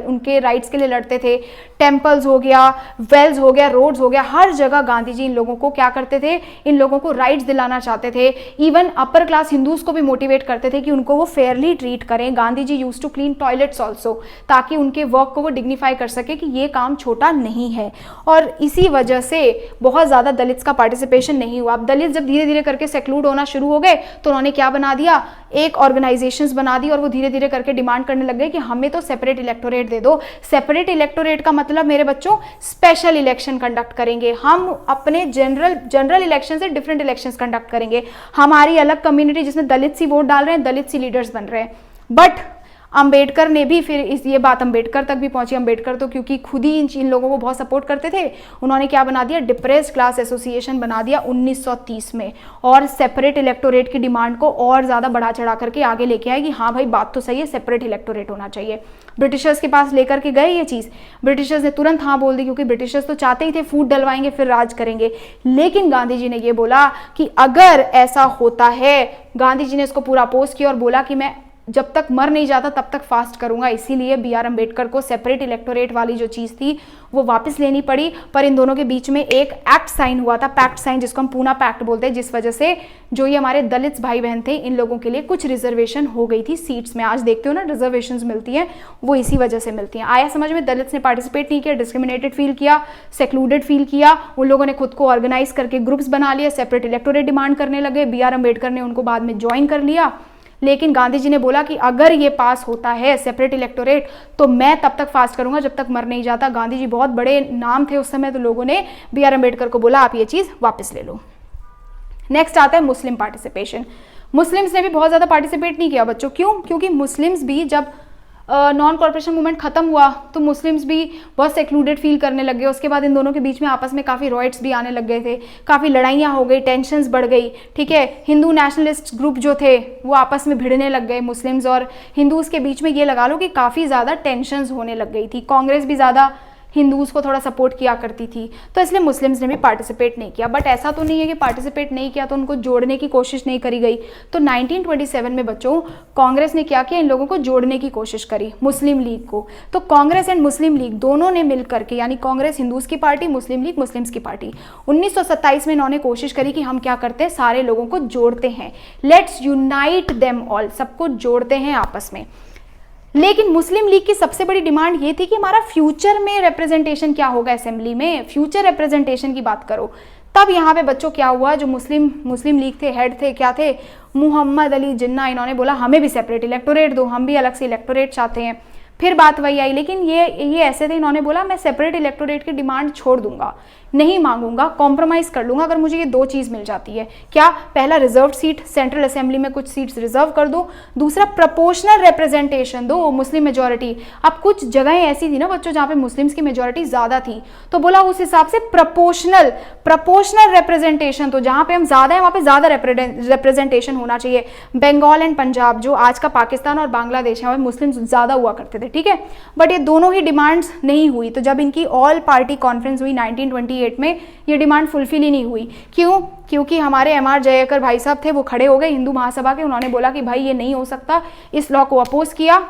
उनके राइट्स के लिए लड़ते थे। टेम्पल्स हो गया, वेल्स हो गया, रोड्स हो गया, हर जगह गांधी जी इन लोगों को क्या करते थे? इन लोगों को राइट्स दिलाना चाहते थे। इवन अपर क्लास हिंदूज को भी मोटिवेट करते थे कि उनको वो फेयरली ट्रीट करें। Gandhi ji use to clean toilets also, ताकि उनके वर्क को वो डिग्निफाई कर सके कि ये काम छोटा नहीं है। और इसी वजह से बहुत ज़्यादा दलित्स का पार्टिसिपेशन नहीं हुआ। अब दलित जब धीरे धीरे करके सेक्लूड होना शुरू हो गए, तो उन्होंने क्या बना दिया? एक ऑर्गेनाइजेशंस बना दी, और वो धीरे धीरे करके डिमांड करने लग गए कि हमें तो सेपरेट इलेक्टोरेट दे दो। सेपरेट इलेक्टोरेट का मतलब मेरे बच्चों, स्पेशल इलेक्शन कंडक्ट करेंगे हम, अपने जनरल इलेक्शन से डिफरेंट इलेक्शंस कंडक्ट करेंगे। हमारी अलग कम्युनिटी जिसमें दलित सी वोट डाल रहे हैं, दलित सी लीडर्स बन रहे हैं। बट अंबेडकर ने भी फिर ये बात अंबेडकर तक भी पहुंची। अंबेडकर तो क्योंकि खुद ही इन लोगों को बहुत सपोर्ट करते थे, उन्होंने क्या बना दिया, डिप्रेस्ड क्लास एसोसिएशन बना दिया 1930 में, और सेपरेट इलेक्टोरेट की डिमांड को और ज़्यादा बढ़ा चढ़ा करके आगे लेके आए कि हाँ भाई बात तो सही है, सेपरेट इलेक्टोरेट होना चाहिए। ब्रिटिशर्स के पास लेकर के गए ये चीज़, ब्रिटिशर्स ने तुरंत हाँ बोल दी, क्योंकि ब्रिटिशर्स तो चाहते ही थे फूट डलवाएंगे फिर राज करेंगे। लेकिन गांधी जी ने ये बोला कि अगर ऐसा होता है, गांधी जी ने इसको पूरा अपोज किया और बोला कि मैं जब तक मर नहीं जाता तब तक फास्ट करूंगा। इसीलिए बी आर अम्बेडकर को सेपरेट इलेक्टोरेट वाली जो चीज़ थी वो वापस लेनी पड़ी। पर इन दोनों के बीच में एक एक्ट साइन हुआ था, पैक्ट साइन, जिसको हम पूना पैक्ट बोलते हैं, जिस वजह से जो ये हमारे दलित भाई बहन थे इन लोगों के लिए कुछ रिजर्वेशन हो गई थी सीट्स में। आज देखते हो ना रिजर्वेशंस मिलती हैं, वो इसी वजह से मिलती हैं। आया समझ में? दलित्स ने पार्टिसिपेट नहीं किया, डिस्क्रिमिनेटेड फील किया, सेक्लूडेड फील किया, उन लोगों ने खुद को ऑर्गेनाइज करके ग्रुप्स बना लिए, सेपरेट इलेक्टोरेट डिमांड करने लगे। बी आर अम्बेडकर ने उनको बाद में ज्वाइन कर लिया। लेकिन गांधी जी ने बोला कि अगर ये पास होता है सेपरेट इलेक्टोरेट तो मैं तब तक फास्ट करूंगा जब तक मर नहीं जाता। गांधी जी बहुत बड़े नाम थे उस समय, तो लोगों ने बी आर अम्बेडकर को बोला आप ये चीज़ वापस ले लो। नेक्स्ट आता है मुस्लिम पार्टिसिपेशन। मुस्लिम्स ने भी बहुत ज़्यादा पार्टिसिपेट नहीं किया बच्चों। क्यों? क्योंकि मुस्लिम्स भी जब नॉन कॉर्पोरेशन मूवमेंट खत्म हुआ तो मुस्लिम्स भी बहुत सेक्लूडेड फील करने लग गए। उसके बाद इन दोनों के बीच में आपस में काफ़ी रॉयट्स भी आने लग गए थे, काफ़ी लड़ाइयाँ हो गई, टेंशन्स बढ़ गई। ठीक है, हिंदू नेशनलिस्ट ग्रुप जो थे वो आपस में भिड़ने लग गए। मुस्लिम्स और हिंदूज़ के बीच में ये लगा लो कि काफ़ी ज़्यादा टेंशन्स होने लग गई थी। कांग्रेस भी ज़्यादा हिंदूज़ को थोड़ा सपोर्ट किया करती थी, तो इसलिए मुस्लिम्स ने भी पार्टिसिपेट नहीं किया। बट ऐसा तो नहीं है कि पार्टिसिपेट नहीं किया तो उनको जोड़ने की कोशिश नहीं करी गई। तो 1927 में बच्चों कांग्रेस ने क्या किया, इन लोगों को जोड़ने की कोशिश करी, मुस्लिम लीग को। तो कांग्रेस एंड मुस्लिम लीग दोनों ने मिलकर के, यानी कांग्रेस हिंदूज़ की पार्टी, मुस्लिम लीग मुस्लिम्स की पार्टी, 1927 में इन्होंने कोशिश करी कि हम क्या करते हैं, सारे लोगों को जोड़ते हैं, लेट्स यूनाइट देम ऑल, सबको जोड़ते हैं आपस में। लेकिन मुस्लिम लीग की सबसे बड़ी डिमांड ये थी कि हमारा फ्यूचर में रिप्रेजेंटेशन क्या होगा असेंबली में, फ्यूचर रिप्रेजेंटेशन की बात करो। तब यहाँ पे बच्चों क्या हुआ, जो मुस्लिम लीग थे, हेड थे, क्या थे, मोहम्मद अली जिन्ना, इन्होंने बोला हमें भी सेपरेट इलेक्टोरेट दो, हम भी अलग से इलेक्टोरेट चाहते हैं। फिर बात वही आई, लेकिन ये ऐसे थे, इन्होंने बोला मैं सेपरेट इलेक्टोरेट की डिमांड छोड़ दूंगा, नहीं मांगूंगा, कॉम्प्रोमाइज़ कर लूंगा अगर मुझे ये दो चीज़ मिल जाती है। क्या? पहला रिजर्व सीट, सेंट्रल असेंबली में कुछ सीट्स रिजर्व कर दो, दूसरा प्रोपोर्शनल रिप्रेजेंटेशन दो, मुस्लिम मेजॉरिटी। अब कुछ जगहें ऐसी थी ना बच्चों जहाँ पे मुस्लिम्स की मेजॉरिटी ज़्यादा थी, तो बोला उस हिसाब से प्रोपोर्शनल रिप्रेजेंटेशन, तो जहाँ पे हम ज़्यादा है वहाँ पे ज़्यादा रिप्रेजेंटेशन होना चाहिए। बंगाल एंड पंजाब, जो आज का पाकिस्तान और बांग्लादेश है, वहाँ मुस्लिम ज़्यादा हुआ करते थे। ठीक है, बट ये दोनों ही डिमांड्स नहीं हुई। तो जब इनकी ऑल पार्टी कॉन्फ्रेंस हुई 1928 में, ये डिमांड फुलफिल ही नहीं हुई। क्यों? क्योंकि हमारे एम.आर. जयकर भाई साहब थे, वो खड़े हो गए हिंदू महासभा के, उन्होंने बोला कि भाई ये नहीं हो सकता, इस लॉ को अपोज किया।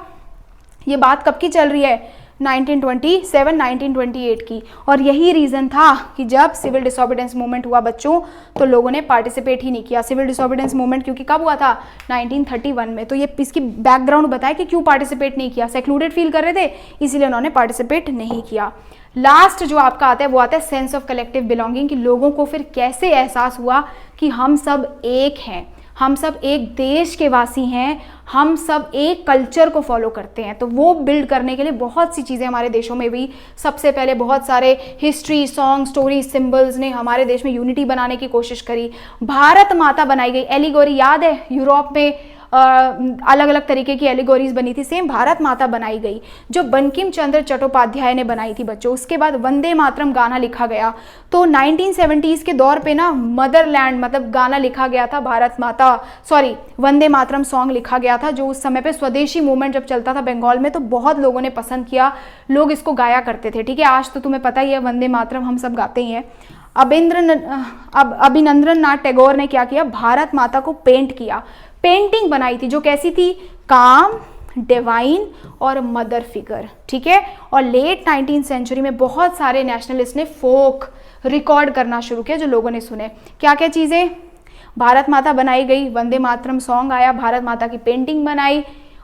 ये बात कब की चल रही है, 1928 की। और यही रीज़न था कि जब सिविल डिसोबीडियंस मूवमेंट हुआ बच्चों, तो लोगों ने पार्टिसिपेट ही नहीं किया। सिविल डिसोबीडियंस मूवमेंट क्योंकि कब हुआ था, 1931 में। तो ये इसकी बैकग्राउंड बताया कि क्यों पार्टिसिपेट नहीं किया, सेक्लूडेड फील कर रहे थे, इसीलिए उन्होंने पार्टिसिपेट नहीं किया। लास्ट जो आपका आता है वो आता है सेंस ऑफ कलेक्टिव बिलोंगिंग, कि लोगों को फिर कैसे एहसास हुआ कि हम सब एक हैं, हम सब एक देश के वासी हैं, हम सब एक कल्चर को फॉलो करते हैं। तो वो बिल्ड करने के लिए बहुत सी चीज़ें हमारे देशों में भी, सबसे पहले बहुत सारे हिस्ट्री, सॉन्ग, स्टोरी, सिंबल्स ने हमारे देश में यूनिटी बनाने की कोशिश करी। भारत माता बनाई गई, एलिगोरी याद है, यूरोप में अलग अलग तरीके की एलिगोरीज बनी थी, सेम भारत माता बनाई गई, जो बंकिम चंद्र चट्टोपाध्याय ने बनाई थी बच्चों। उसके बाद वंदे मातरम गाना लिखा गया। तो 1970s के दौर पे ना मदरलैंड मतलब गाना लिखा गया था, भारत माता, सॉरी वंदे मातरम सॉन्ग लिखा गया था, जो उस समय पे स्वदेशी मूवमेंट जब चलता था बंगाल में, तो बहुत लोगों ने पसंद किया, लोग इसको गाया करते थे। ठीक है, आज तो तुम्हें पता ही है वंदे मातरम हम सब गाते ही हैं। अभिनंद्रनाथ टैगोर ने क्या किया, भारत माता को पेंट किया, पेंटिंग बनाई थी, जो कैसी थी, काम, डिवाइन और मदर फिगर। ठीक है, और लेट 19th सेंचुरी में बहुत सारे नेशनलिस्ट ने फोक रिकॉर्ड करना शुरू किया, जो लोगों ने सुने। क्या क्या चीज़ें, भारत माता बनाई गई, वंदे मातरम सॉन्ग आया, भारत माता की पेंटिंग बनाई,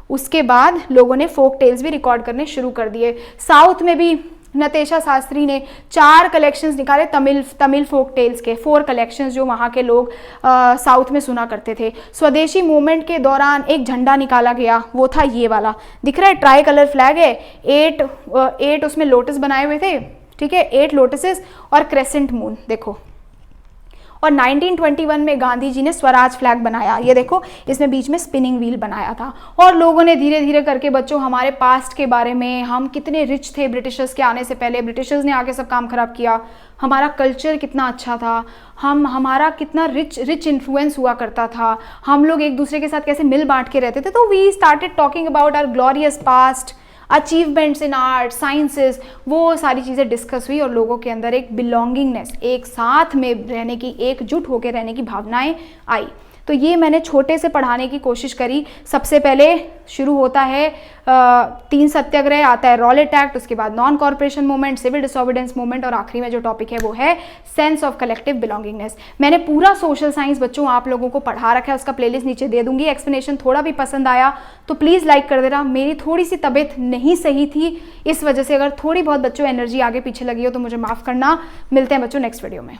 उसके बाद लोगों ने फोक टेल्स भी रिकॉर्ड करने शुरू कर दिए। साउथ में भी नतेशा शास्त्री ने 4 कलेक्शंस निकाले तमिल फोक टेल्स के, 4 कलेक्शंस जो वहाँ के लोग साउथ में सुना करते थे। स्वदेशी मूवमेंट के दौरान एक झंडा निकाला गया, वो था ये वाला, दिख रहा है, ट्राई कलर फ्लैग है, 8 उसमें लोटस बनाए हुए थे। ठीक है, 8 लोटसेस और क्रेसेंट मून, देखो। और 1921 में गांधी जी ने स्वराज फ्लैग बनाया। ये देखो, इसमें बीच में स्पिनिंग व्हील बनाया था। और लोगों ने धीरे धीरे करके बच्चों हमारे पास्ट के बारे में, हम कितने रिच थे ब्रिटिशर्स के आने से पहले, ब्रिटिशर्स ने आके सब काम खराब किया, हमारा कल्चर कितना अच्छा था, हमारा कितना रिच इन्फ्लुएंस हुआ करता था, हम लोग एक दूसरे के साथ कैसे मिल बांट के रहते थे। तो we started talking about our glorious past, achievements in art sciences, वो सारी चीज़ें डिस्कस हुई और लोगों के अंदर एक बिलोंगिंगनेस, एक साथ में रहने की, एकजुट होकर रहने की भावनाएं आई। तो ये मैंने छोटे से पढ़ाने की कोशिश करी। सबसे पहले शुरू होता है 3 सत्याग्रह, आता है रॉलेट एक्ट, उसके बाद non corporation movement, civil disobedience movement, और आखिरी में जो टॉपिक है वो है सेंस ऑफ कलेक्टिव बिलोंगिंगनेस। मैंने पूरा सोशल साइंस बच्चों आप लोगों को पढ़ा रखा है, उसका प्लेलिस्ट नीचे दे दूंगी। एक्सप्लेनेशन थोड़ा भी पसंद आया तो प्लीज़ लाइक कर देना। मेरी थोड़ी सी तबीयत नहीं सही थी, इस वजह से अगर थोड़ी बहुत बच्चों एनर्जी आगे पीछे लगी हो तो मुझे माफ़ करना। मिलते हैं बच्चों नेक्स्ट वीडियो में।